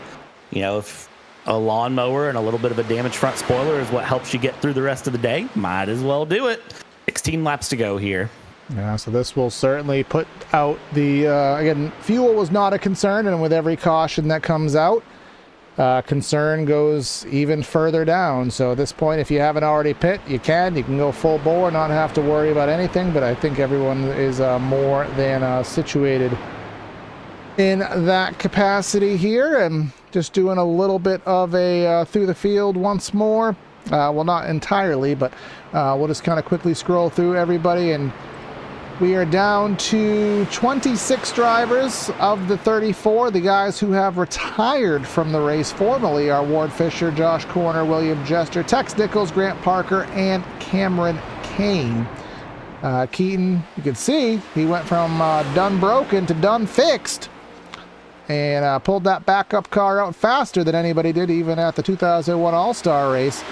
you know, if a lawnmower and a little bit of a damaged front spoiler is what helps you get through the rest of the day, might as well do it. 16 laps to go here. Yeah, so this will certainly put out the, again, fuel was not a concern, and with every caution that comes out, concern goes even further down. So at this point, if you haven't already pit, you can go full bore, not have to worry about anything, but I think everyone is more than situated in that capacity here, and just doing a little bit of a through the field once more. Well, not entirely, but we'll just kind of quickly scroll through everybody, and we are down to 26 drivers of the 34. The guys who have retired from the race formally are Ward Fisher, Josh Corner, William Jester, Tex Nichols, Grant Parker, and Cameron Kane. Keaton, you can see, he went from done broken to done fixed, and pulled that backup car out faster than anybody did even at the 2001 All-Star race.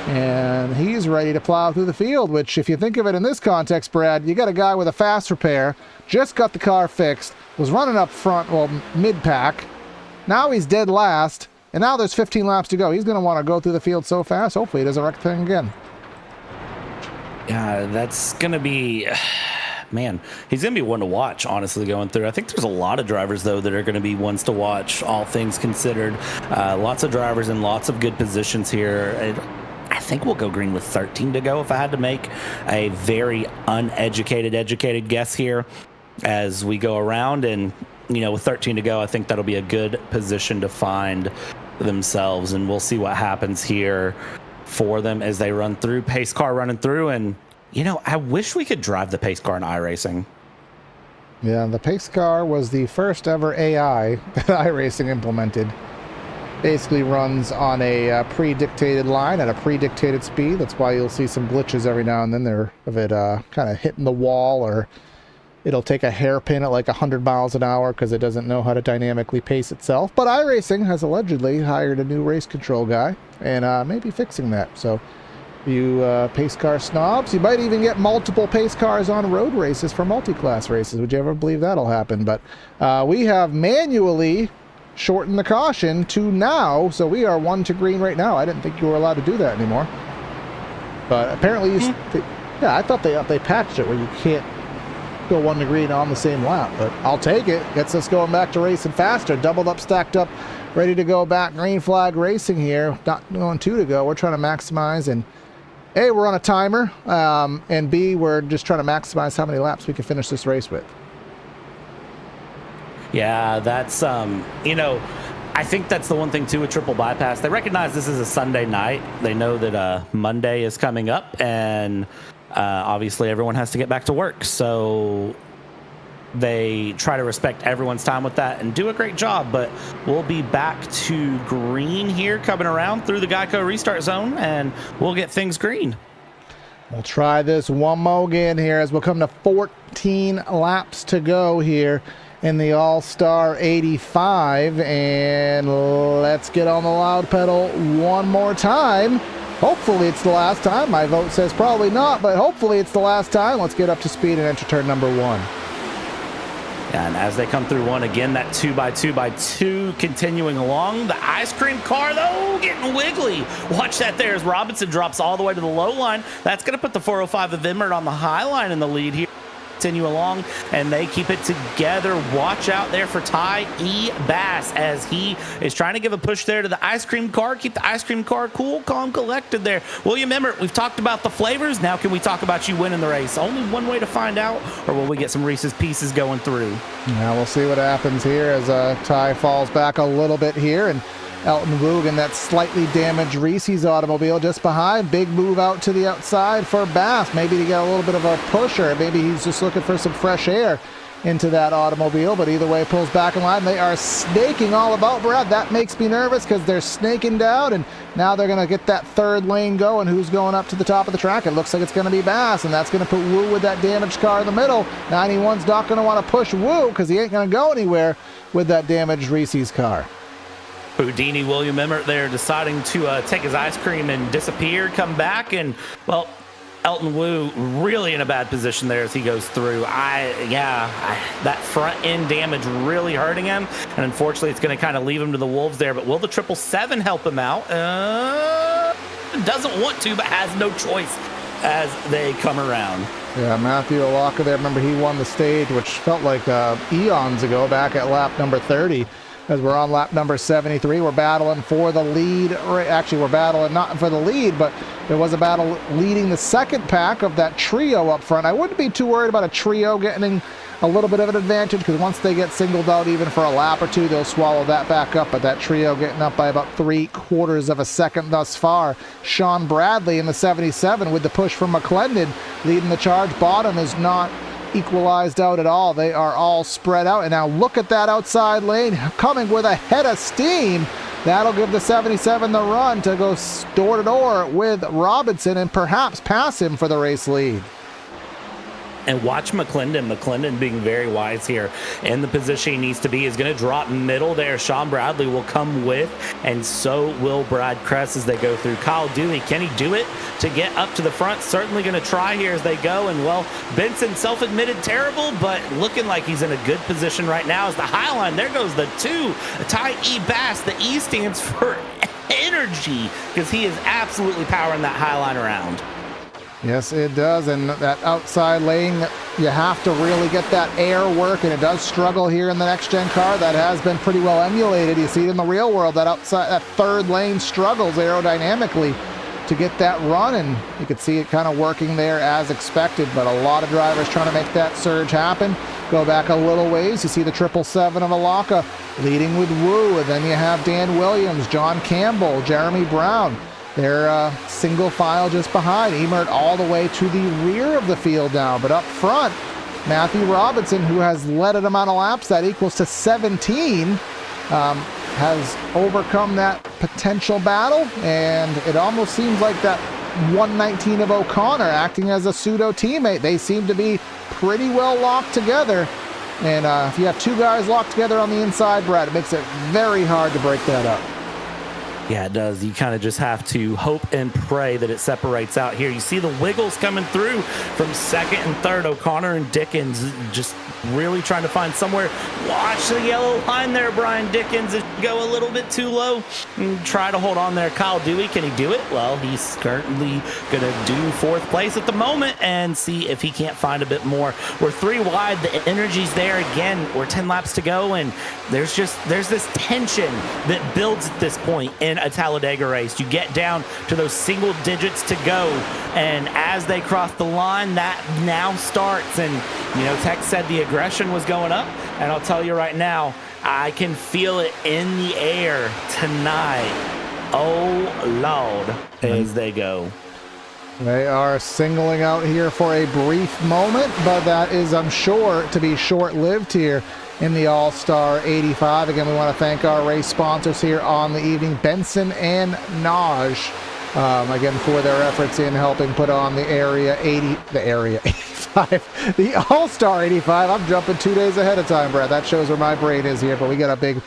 And he's ready to plow through the field, which, if you think of it in this context, Brad, you got a guy with a fast repair, just got the car fixed, was running up front, well, mid-pack. Now he's dead last, and now there's 15 laps to go. He's going to want to go through the field so fast, hopefully he doesn't wreck the thing again. Yeah, that's going to be... Man, he's going to be one to watch, honestly, going through. I think there's a lot of drivers, though, that are going to be ones to watch, all things considered. Lots of drivers in lots of good positions here. I think we'll go green with 13 to go if I had to make a very educated guess here as we go around. And, you know, with 13 to go, I think that'll be a good position to find themselves. And we'll see what happens here for them as they run through. Pace car running through. And, you know, I wish we could drive the pace car in iRacing. Yeah, the pace car was the first ever AI that iRacing implemented. Basically runs on a pre-dictated line at a pre-dictated speed. That's why you'll see some glitches every now and then there of it kind of hitting the wall, or it'll take a hairpin at like 100 miles an hour because it doesn't know how to dynamically pace itself. But iRacing has allegedly hired a new race control guy and may be fixing that. So you pace car snobs, you might even get multiple pace cars on road races for multi-class races. Would you ever believe that'll happen? But we have manually shorten the caution to now, so we are 1 to green right now. I didn't think you were allowed to do that anymore, but apparently yeah, I thought they patched it where you can't go 1 to green on the same lap, but I'll take it. Gets us going back to racing faster, doubled up, stacked up, ready to go back. Green flag racing here, not going 2 to go. We're trying to maximize, and A, we're on a timer, and B, we're just trying to maximize how many laps we can finish this race with. Yeah, that's, you know, I think that's the one thing, too, with Triple Bypass. They recognize this is a Sunday night. They know that Monday is coming up, and obviously everyone has to get back to work. So they try to respect everyone's time with that and do a great job. But we'll be back to green here, coming around through the Geico restart zone, and we'll get things green. We'll try this one more again here as we'll come to 14 laps to go here in the All-Star 85, and let's get on the loud pedal one more time. Hopefully it's the last time. My vote says probably not, but hopefully it's the last time. Let's get up to speed and enter turn number 1. And as they come through one again, that 2x2x2 continuing along. The ice cream car, though, getting wiggly. Watch that there as Robinson drops all the way to the low line. That's going to put the 405 of Emmert on the high line in the lead here. Continue along, and they keep it together. Watch out there for Ty E. Bass as he is trying to give a push there to the ice cream car. Keep the ice cream car cool, calm, collected there. William Emmert, we've talked about the flavors. Now can we talk about you winning the race? Only one way to find out, or will we get some Reese's Pieces going through? Now we'll see what happens here as Ty falls back a little bit here, and Elton Woog in that slightly damaged Reese's automobile just behind. Big move out to the outside for Bass, maybe to get a little bit of a pusher. Maybe he's just looking for some fresh air into that automobile, but either way, pulls back in line. They are snaking all about, Brad. That makes me nervous because they're snaking down, and now they're going to get that third lane going. Who's going up to the top of the track? It looks like it's going to be Bass, and that's going to put Woo with that damaged car in the middle. 91's not going to want to push Woo because he ain't going to go anywhere with that damaged Reese's car. Houdini William Emmert there deciding to take his ice cream and disappear, come back, and, well, Elton Woo really in a bad position there as he goes through. That front end damage really hurting him, and unfortunately it's going to kind of leave him to the wolves there. But will the 777 help him out? Doesn't want to, but has no choice as they come around. Yeah, Matthew Alaka there, remember he won the stage, which felt like eons ago, back at lap number 30. As we're on lap number 73, we're battling for the lead. Actually, we're battling not for the lead, but there was a battle leading the second pack of that trio up front. I wouldn't be too worried about a trio getting a little bit of an advantage, because once they get singled out even for a lap or two, they'll swallow that back up. But that trio getting up by about 3/4 of a second thus far. Sean Bradley in the 77 with the push from McClendon leading the charge. Bottom is not equalized out at all. They are all spread out, and now look at that outside lane coming with a head of steam. That'll give the 77 the run to go door to door with Robinson and perhaps pass him for the race lead. And watch McClendon. McClendon being very wise here in the position he needs to be. Is going to drop middle there. Sean Bradley will come with, and so will Brad Kress as they go through. Kyle Dewey, can he do it to get up to the front? Certainly going to try here as they go. And, well, Benson self-admitted terrible, but looking like he's in a good position right now as the high line. There goes the 2. Ty E. Bass. The E stands for energy because he is absolutely powering that high line around. Yes, it does, and that outside lane, you have to really get that air work, and it does struggle here in the next-gen car. That has been pretty well emulated. You see it in the real world, that outside, that third lane struggles aerodynamically to get that run, and you could see it kind of working there as expected, but a lot of drivers trying to make that surge happen. Go back a little ways, you see the 777 of Alaka leading with Woo, and then you have Dan Williams, John Campbell, Jeremy Brown. They're single file just behind. Emmert all the way to the rear of the field now. But up front, Matthew Robinson, who has led an amount of laps that equals to 17, has overcome that potential battle. And it almost seems like that 119 of O'Connor acting as a pseudo teammate. They seem to be pretty well locked together. And if you have two guys locked together on the inside, Brad, it makes it very hard to break that up. Yeah, it does. You kind of just have to hope and pray that it separates out here. You see the wiggles coming through from second and third. O'Connor and Dickens just really trying to find somewhere. Watch the yellow line there, Brian Dickens. Go a little bit too low and try to hold on there. Kyle Dewey, can he do it? Well, he's currently going to do fourth place at the moment and see if he can't find a bit more. We're 3 wide. The energy's there again. We're 10 laps to go, and there's this tension that builds at this point in a Talladega race. You get down to those single digits to go, and as they cross the line, that now starts. And Tech said the aggression was going up, and I'll tell you right now, I can feel it in the air tonight. Oh Lord, as they go. They are singling out here for a brief moment, but that is, I'm sure, to be short-lived here in the All-Star 85. Again, we want to thank our race sponsors here on the evening, Benson and Naj, again, for their efforts in helping put on the Area 85, the All-Star 85. I'm jumping 2 days ahead of time, Brad. That shows where my brain is here, but we got a big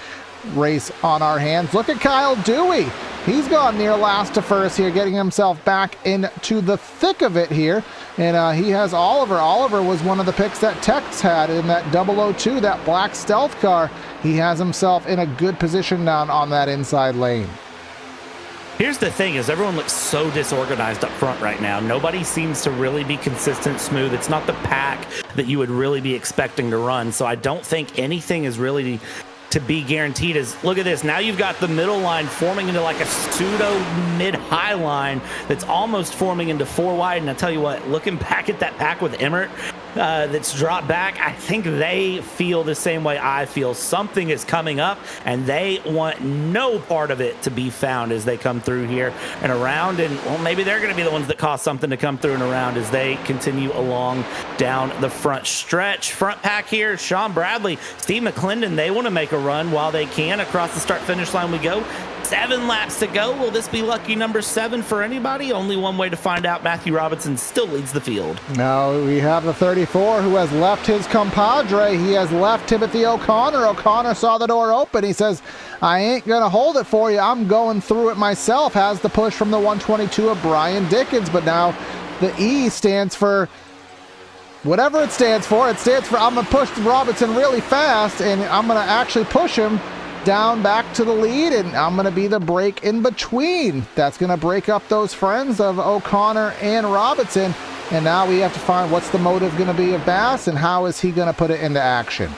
race on our hands. Look at Kyle Dewey. He's gone near last to first here, getting himself back into the thick of it here. And he has Oliver. Oliver was one of the picks that Tex had in that 002, that black stealth car. He has himself in a good position down on that inside lane. Here's the thing is everyone looks so disorganized up front right now. Nobody seems to really be consistent, smooth. It's not the pack that you would really be expecting to run. So I don't think anything is really to be guaranteed. Is look at this. Now you've got the middle line forming into like a pseudo mid-high line that's almost forming into 4 wide. And I tell you what, looking back at that pack with Emmert that's dropped back, I think they feel the same way I feel. Something is coming up, and they want no part of it to be found as they come through here and around. And well, maybe they're going to be the ones that cause something to come through and around as they continue along down the front stretch. Front pack here, Sean Bradley, Steve McClendon, they want to make a run while they can. Across the start finish line we go. 7 laps to go. Will this be lucky number 7 for anybody? Only one way to find out. Matthew Robinson still leads the field. Now we have the 34 who has left his compadre. He has left Timothy O'Connor. O'Connor saw the door open. He says, I ain't going to hold it for you. I'm going through it myself. Has the push from the 122 of Brian Dickens. But now the E stands for whatever it stands for. It stands for I'm going to push Robinson really fast, and I'm going to actually push him down back to the lead, and I'm going to be the break in between. That's going to break up those friends of O'Connor and Robinson, and now we have to find what's the motive going to be of Bass and how is he going to put it into action.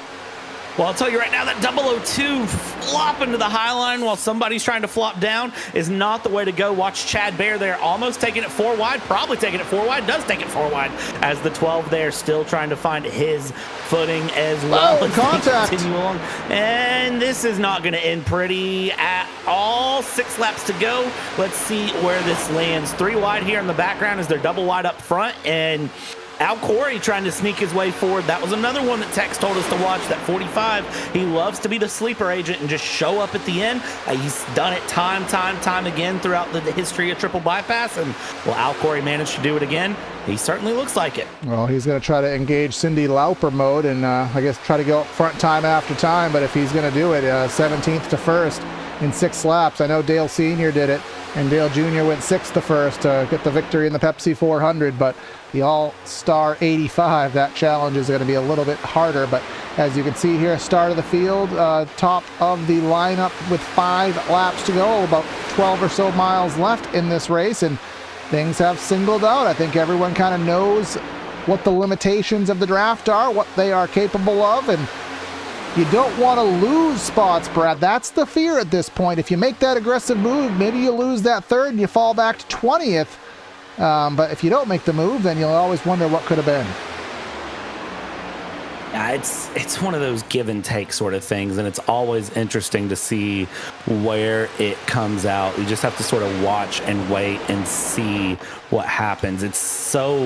Well, I'll tell you right now, that 002 flop into the high line while somebody's trying to flop down is not the way to go. Watch Chad Bear there, almost taking it 4 wide, probably taking it 4 wide, does take it 4 wide, as the 12 there still trying to find his footing as well. Oh, contact. Continue along. And this is not going to end pretty at all. 6 laps to go. Let's see where this lands. 3 wide here in the background as they're double wide up front, and Al Corey trying to sneak his way forward. That was another one that Tex told us to watch, that 45. He loves to be the sleeper agent and just show up at the end. He's done it time again throughout the history of triple bypass. And will Al Corey manage to do it again? He certainly looks like it. Well, he's going to try to engage Cindy Lauper mode and I guess try to go up front time after time. But if he's going to do it, 17th to 1st in 6 laps. I know Dale Sr. did it, and Dale Jr. went 6th to 1st to get the victory in the Pepsi 400. But the All-Star 85, that challenge is going to be a little bit harder. But as you can see here, start of the field, top of the lineup with 5 laps to go, about 12 or so miles left in this race, and things have singled out. I think everyone kind of knows what the limitations of the draft are, what they are capable of, and you don't want to lose spots, Brad. That's the fear at this point. If you make that aggressive move, maybe you lose that 3rd and you fall back to 20th. But if you don't make the move, then you'll always wonder what could have been. Yeah, it's one of those give and take sort of things, and it's always interesting to see where it comes out. You just have to sort of watch and wait and see what happens. It's so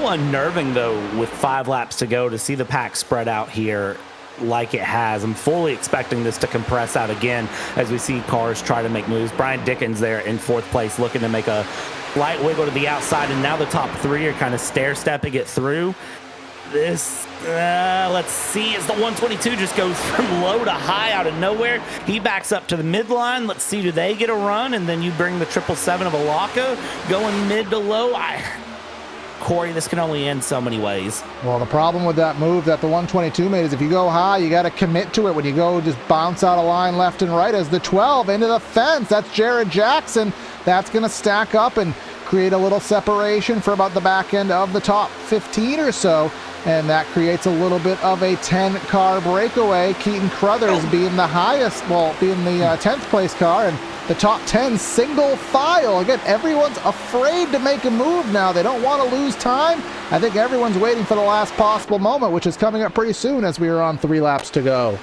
unnerving, though, with 5 laps to go to see the pack spread out here like it has. I'm fully expecting this to compress out again as we see cars try to make moves. Brian Dickens there in 4th place looking to make a light wiggle to the outside, and now the top 3 are kind of stair-stepping it through. This, let's see, as the 122 just goes from low to high out of nowhere. He backs up to the midline. Let's see, do they get a run? And then you bring the 777 of Alaka going mid to low. Corey, this can only end so many ways. Well, the problem with that move that the 122 made is if you go high, you got to commit to it. When you go just bounce out of line left and right, as the 12 into the fence, that's Jared Jackson. That's going to stack up and create a little separation for about the back end of the top 15 or so. And that creates a little bit of a 10-car breakaway. Keaton Crothers being the highest, being the 10th place car, and the top 10 single file. Again, everyone's afraid to make a move now. They don't want to lose time. I think everyone's waiting for the last possible moment, which is coming up pretty soon as we are on 3 laps to go.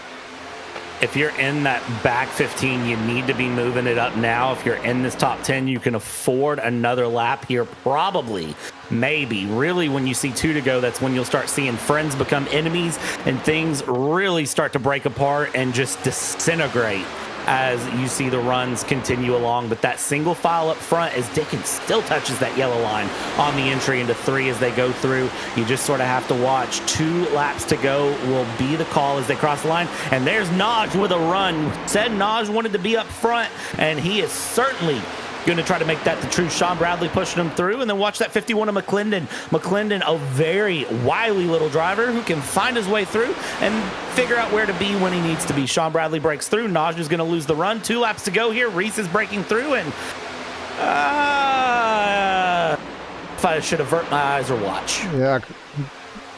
if you're in that back 15, you need to be moving it up now. If you're in this top 10, you can afford another lap here, probably, maybe. Really, when you see 2 to go, that's when you'll start seeing friends become enemies and things really start to break apart and just disintegrate as you see the runs continue along. But that single file up front, as Dickens still touches that yellow line on the entry into 3 as they go through, you just sort of have to watch. 2 laps to go will be the call as they cross the line. And there's Naj with a run. Said Naj wanted to be up front, and he is certainly going to try to make that the truth. Sean Bradley pushing him through, and then watch that 51 of McClendon. McClendon, a very wily little driver who can find his way through and figure out where to be when he needs to be. Sean Bradley breaks through. Naj is going to lose the run. 2 laps to go here. Reese is breaking through, and if I should avert my eyes or watch.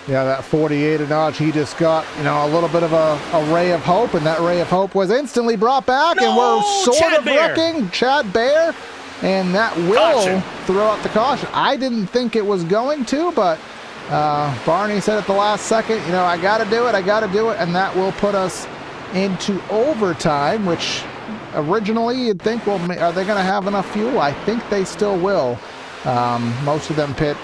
Yeah, that 48 of Naj, he just got, a little bit of a ray of hope, and that ray of hope was instantly brought back, and we're sort of looking. Chad Baer, and that will throw out the caution. I didn't think it was going to, but Barney said at the last second, I got to do it, and that will put us into overtime, which originally you'd think, well, are they going to have enough fuel? I think they still will. Most of them pit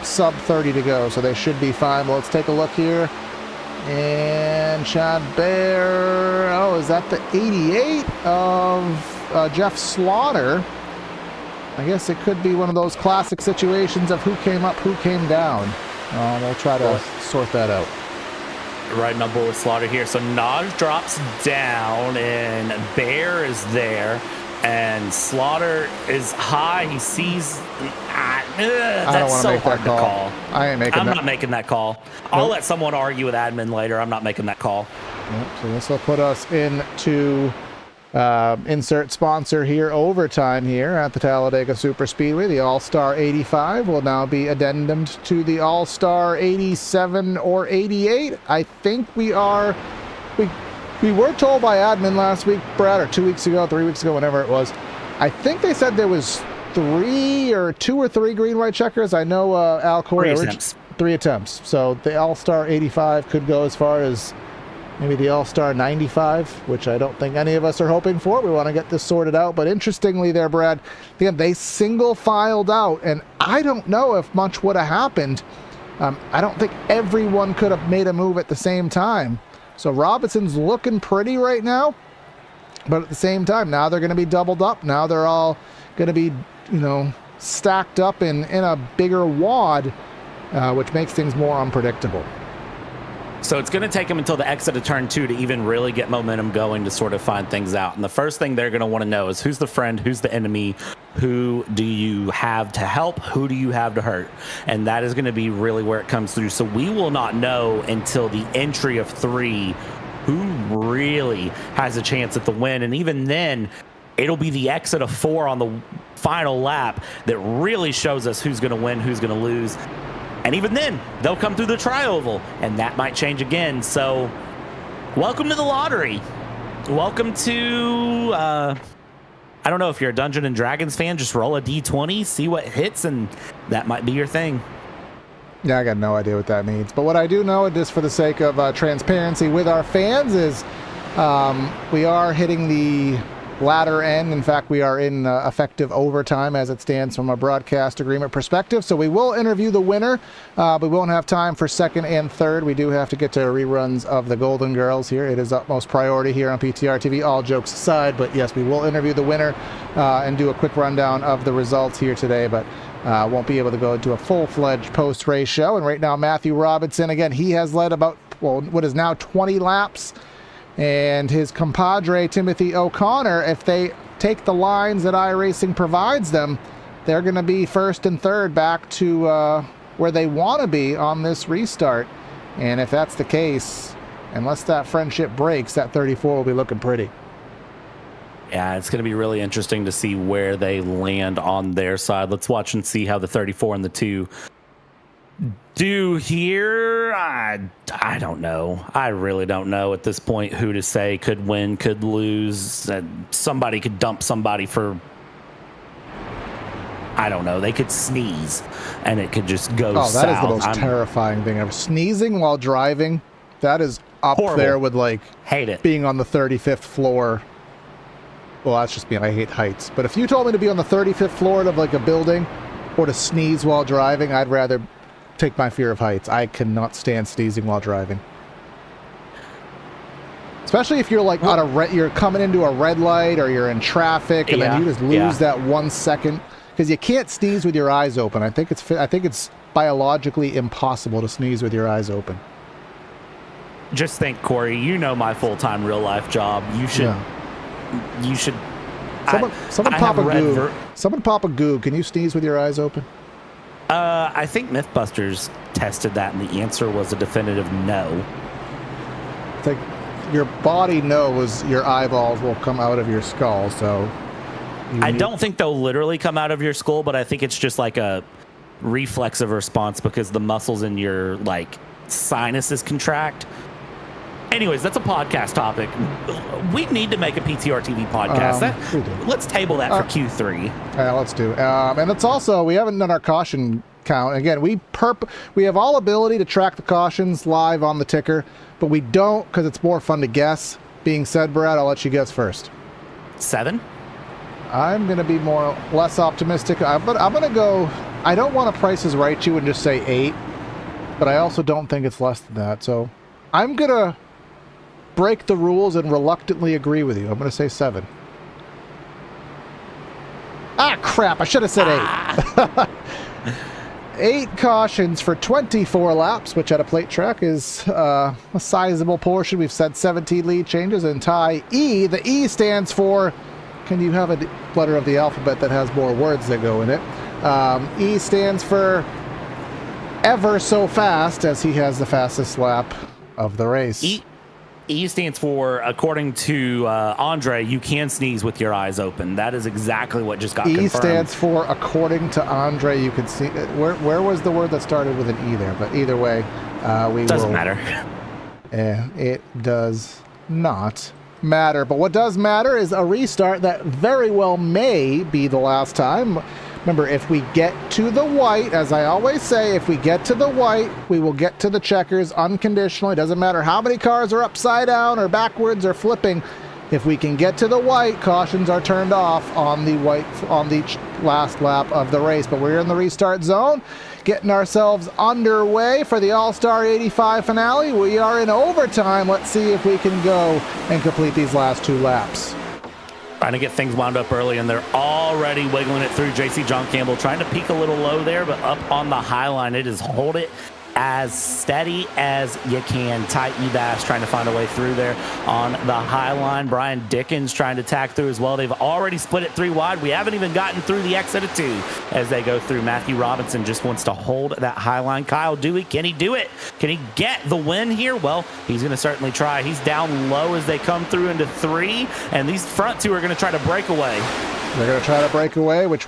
sub 30 to go, so they should be fine. Well, let's take a look here. And Chad Baer, is that the 88 of Jeff Slaughter? I guess it could be one of those classic situations of who came up, who came down. We'll try to sort that out. Riding on board with Slaughter here. So Naj drops down, and Baer is there. And Slaughter is high. He sees. That's so hard to call. I ain't making that. I'm not making that call. I'll let someone argue with admin later. I'm not making that call. So this will put us into insert sponsor here, overtime here at the Talladega Superspeedway. The All-Star 85 will now be addendumed to the All-Star 87 or 88. I think we were told by admin last week, Brad, or 2 weeks ago, 3 weeks ago, whenever it was. I think they said there was 2 or 3 green white checkers. I know Al Corey 3 attempts. So the All-Star 85 could go as far as maybe the All-Star 95, which I don't think any of us are hoping for. We want to get this sorted out. But interestingly there, Brad, again, they single filed out, and I don't know if much would have happened. I don't think everyone could have made a move at the same time. So Robinson's looking pretty right now, but at the same time, now they're going to be doubled up. Now they're all going to be, stacked up in a bigger wad, which makes things more unpredictable. So it's going to take them until the exit of turn 2 to even really get momentum going to sort of find things out. And the first thing they're going to want to know is who's the friend, who's the enemy, who do you have to help, who do you have to hurt? And that is going to be really where it comes through. So we will not know until the entry of 3 who really has a chance at the win. And even then, it'll be the exit of 4 on the final lap that really shows us who's going to win, who's going to lose. And even then, they'll come through the tri-oval, and that might change again. So welcome to the lottery. Welcome to, I don't know, if you're a Dungeons & Dragons fan, just roll a D20, see what hits, and that might be your thing. Yeah, I got no idea what that means. But what I do know, just for the sake of transparency with our fans, is we are hitting the latter end. In fact, we are in effective overtime as it stands from a broadcast agreement perspective. So we will interview the winner. We won't have time for second and third. We do have to get to reruns of the Golden Girls here. It is utmost priority here on PTR TV, all jokes aside. But yes, we will interview the winner and do a quick rundown of the results here today. But won't be able to go into a full-fledged post-race show. And right now, Matthew Robinson, again, he has led about, what is now 20 laps. And his compadre, Timothy O'Connor, if they take the lines that iRacing provides them, they're going to be first and third back to where they want to be on this restart. And if that's the case, unless that friendship breaks, that 34 will be looking pretty. Yeah, it's going to be really interesting to see where they land on their side. Let's watch and see how the 34 and the 2 do here. I don't know. I really don't know at this point who to say could win, could lose. Somebody could dump somebody for, I don't know. They could sneeze and it could just go south. That is the most terrifying thing ever. Sneezing while driving, that is up Horrible. there with like Hate it. being on the 35th floor. Well, that's just me. I hate heights. But if you told me to be on the 35th floor of like a building or to sneeze while driving, I'd rather take my fear of heights. I cannot stand sneezing while driving. Especially if you're like you're coming into a red light or you're in traffic and then you just lose that 1 second because you can't sneeze with your eyes open. I think it's biologically impossible to sneeze with your eyes open. Just think, Corey, you know my full-time real-life job. You should... Someone pop a goo. Someone pop a goo. Can you sneeze with your eyes open? I think Mythbusters tested that, and the answer was a definitive no. It's like your body knows your eyeballs will come out of your skull, so... I don't think they'll literally come out of your skull, but I think it's just like a reflexive response because the muscles in your, like, sinuses contract. Anyways, that's a podcast topic. We need to make a PTR TV podcast. Let's table that for Q3. Yeah, let's do. And it's also, we haven't done our caution count. Again, we have all ability to track the cautions live on the ticker, but we don't because it's more fun to guess. Being said, Brad, I'll let you guess first. 7? I'm going to be less optimistic. But I'm going to go, I don't want to Price is Right you and just say 8, but I also don't think it's less than that. So I'm going to break the rules and reluctantly agree with you. I'm going to say 7. Ah, crap. I should have said 8. 8 cautions for 24 laps, which at a plate track is a sizable portion. We've said 17 lead changes and tie E. The E stands for, can you have a letter of the alphabet that has more words that go in it? E stands for ever so fast, as he has the fastest lap of the race. E stands for, according to Andre, you can sneeze with your eyes open. That is exactly what just got confirmed. E stands for, according to Andre, you can see. Where was the word that started with an E there? But either way, doesn't matter. It does not matter. But what does matter is a restart that very well may be the last time. Remember, if we get to the white, as I always say, if we get to the white, we will get to the checkers unconditionally. Doesn't matter how many cars are upside down or backwards or flipping. If we can get to the white, cautions are turned off on the white on the last lap of the race. But we're in the restart zone, getting ourselves underway for the All-Star 85 finale. We are in overtime. Let's see if we can go and complete these last 2 laps. Trying to get things wound up early, and they're already wiggling it through. JC John Campbell trying to peak a little low there, but up on the high line, it is hold it as steady as you can. Ty Ebass trying to find a way through there on the high line. Brian Dickens trying to tack through as well. They've already split it 3 wide. We haven't even gotten through the exit of 2 as they go through. Matthew Robinson just wants to hold that high line. Kyle Dewey, can he do it? Can he get the win here? Well, he's going to certainly try. He's down low as they come through into 3, and these front 2 are going to try to break away. They're going to try to break away, which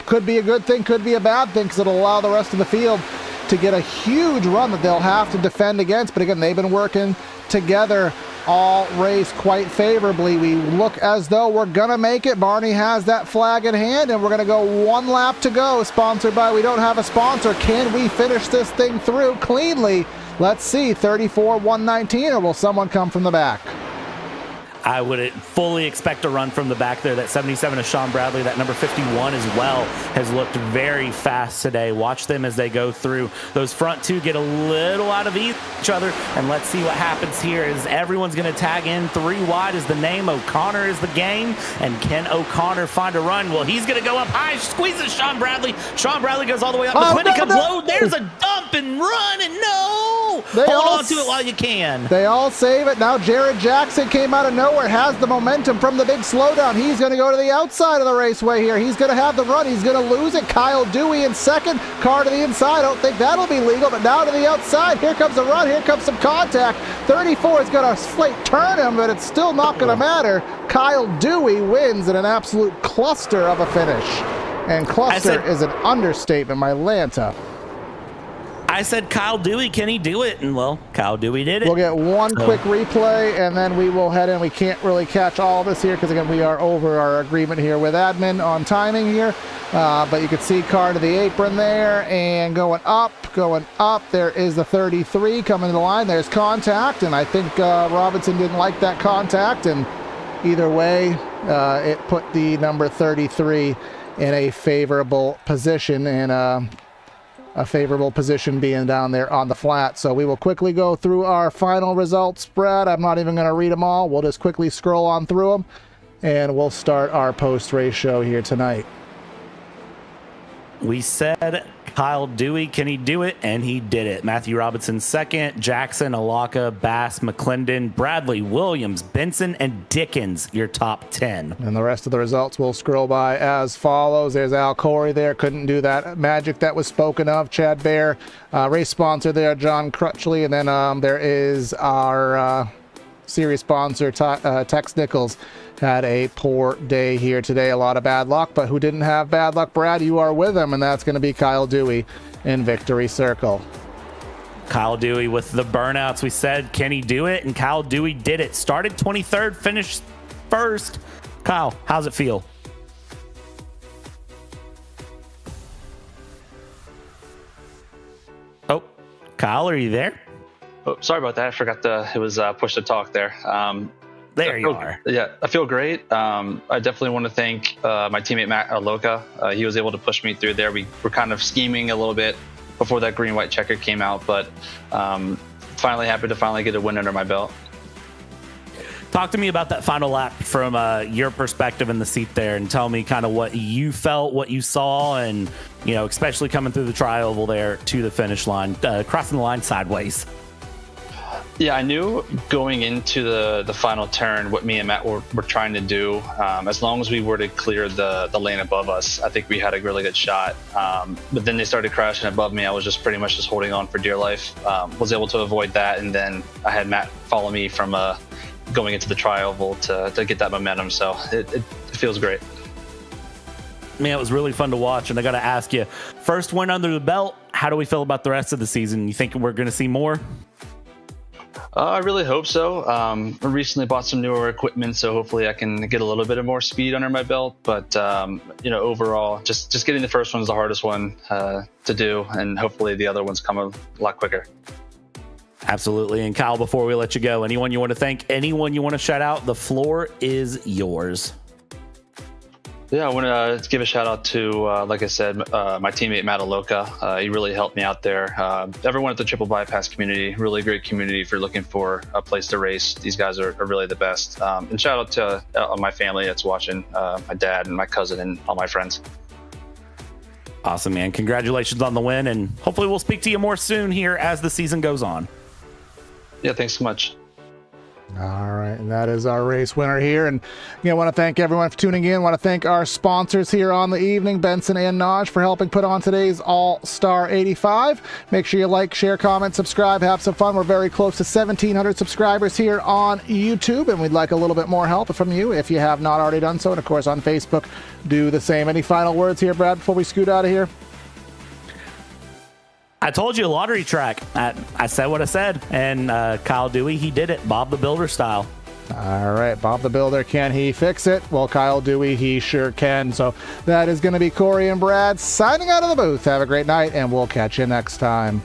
could be a good thing, could be a bad thing, because it'll allow the rest of the field to get a huge run that they'll have to defend against. But again, they've been working together all race quite favorably. We look as though we're going to make it. Barney has that flag in hand, and we're going to go 1 lap to go. Sponsored by We Don't Have a Sponsor. Can we finish this thing through cleanly? Let's see, 34-119, or will someone come from the back? I would fully expect a run from the back there. That 77 of Sean Bradley, that number 51 as well, has looked very fast today. Watch them as they go through. Those front 2 get a little out of each other, and let's see what happens here as everyone's going to tag in 3 wide as the name. O'Connor is the game, and can O'Connor find a run? Well, he's going to go up high, squeezes Sean Bradley. Sean Bradley goes all the way up. McQuinty comes low. There's a dump and run, and no! Hold on to it while you can. They all save it. Now Jared Jackson came out of nowhere, has the momentum from the big slowdown. He's going to go to the outside of the raceway here. He's going to have the run. He's going to lose it. Kyle Dewey in second. Car to the inside. I don't think that'll be legal, but now to the outside. Here comes a run. Here comes some contact. 34 is going to slate turn him, but it's still not going to matter. Kyle Dewey wins in an absolute cluster of a finish. And cluster is an understatement, my Lanta. I said, Kyle Dewey, can he do it? And, well, Kyle Dewey did it. We'll get one quick replay, and then we will head in. We can't really catch all this here because, again, we are over our agreement here with admin on timing here. But you can see car to the apron there, and going up. There is the 33 coming to the line. There's contact, and I think Robinson didn't like that contact. And either way, it put the number 33 in a favorable position, and a favorable position being down there on the flat. So we will quickly go through our final results, Brad. I'm not even going to read them all. We'll just quickly scroll on through them, and we'll start our post-race show here tonight. We said Kyle Dewey, can he do it? And he did it. Matthew Robinson second, Jackson, Alaka, Bass, McClendon, Bradley, Williams, Benson, and Dickens, your top 10. And the rest of the results will scroll by as follows. There's Al Corey there. Couldn't do that magic that was spoken of. Chad Bear, race sponsor there, John Crutchley. And then there is our series sponsor, Tex Nichols. Had a poor day here today. A lot of bad luck, but who didn't have bad luck? Brad, you are with him, and that's going to be Kyle Dewey in Victory Circle. Kyle Dewey with the burnouts. We said, can he do it? And Kyle Dewey did it. Started 23rd, finished first. Kyle, how's it feel? Oh, Kyle, are you there? Oh, sorry about that. I forgot it was push to talk there. There you are. Yeah, I feel great. I definitely want to thank my teammate Matt Aloka. He was able to push me through there. We were kind of scheming a little bit before that green-white checker came out, but finally happy to finally get a win under my belt. Talk to me about that final lap from your perspective in the seat there, and tell me kind of what you felt, what you saw, and especially coming through the tri-oval there to the finish line, crossing the line sideways. Yeah, I knew going into the final turn what me and Matt were trying to do. As long as we were to clear the lane above us, I think we had a really good shot. But then they started crashing above me. I was just pretty much just holding on for dear life. Was able to avoid that, and then I had Matt follow me from going into the tri-oval to get that momentum. So it feels great. Man, it was really fun to watch, and I got to ask you, first win under the belt, how do we feel about the rest of the season? You think we're going to see more? I really hope so. I recently bought some newer equipment, so hopefully I can get a little bit of more speed under my belt. But overall, just getting the first one is the hardest one to do, and hopefully the other ones come a lot quicker. Absolutely. And Kyle, before we let you go, anyone you want to thank, anyone you want to shout out, the floor is yours. Yeah, I want to give a shout out to, like I said, my teammate Matt Aloka. He really helped me out there. Everyone at the Triple Bypass community, really great community if you're looking for a place to race. These guys are really the best. And shout out to my family that's watching, my dad and my cousin and all my friends. Awesome, man. Congratulations on the win, and hopefully we'll speak to you more soon here as the season goes on. Yeah, thanks so much. All right, and that is our race winner here. And I want to thank everyone for tuning in. I want to thank our sponsors here on the evening, Benson and Naj, for helping put on today's All-Star 85. Make sure you like, share, comment, subscribe, have some fun. We're very close to 1,700 subscribers here on YouTube, and we'd like a little bit more help from you if you have not already done so. And, of course, on Facebook, do the same. Any final words here, Brad, before we scoot out of here? I told you, a lottery track. I said what I said, and Kyle Dewey, he did it, Bob the Builder style. All right, Bob the Builder, can he fix it? Well, Kyle Dewey, he sure can. So that is going to be Corey and Brad signing out of the booth. Have a great night, and we'll catch you next time.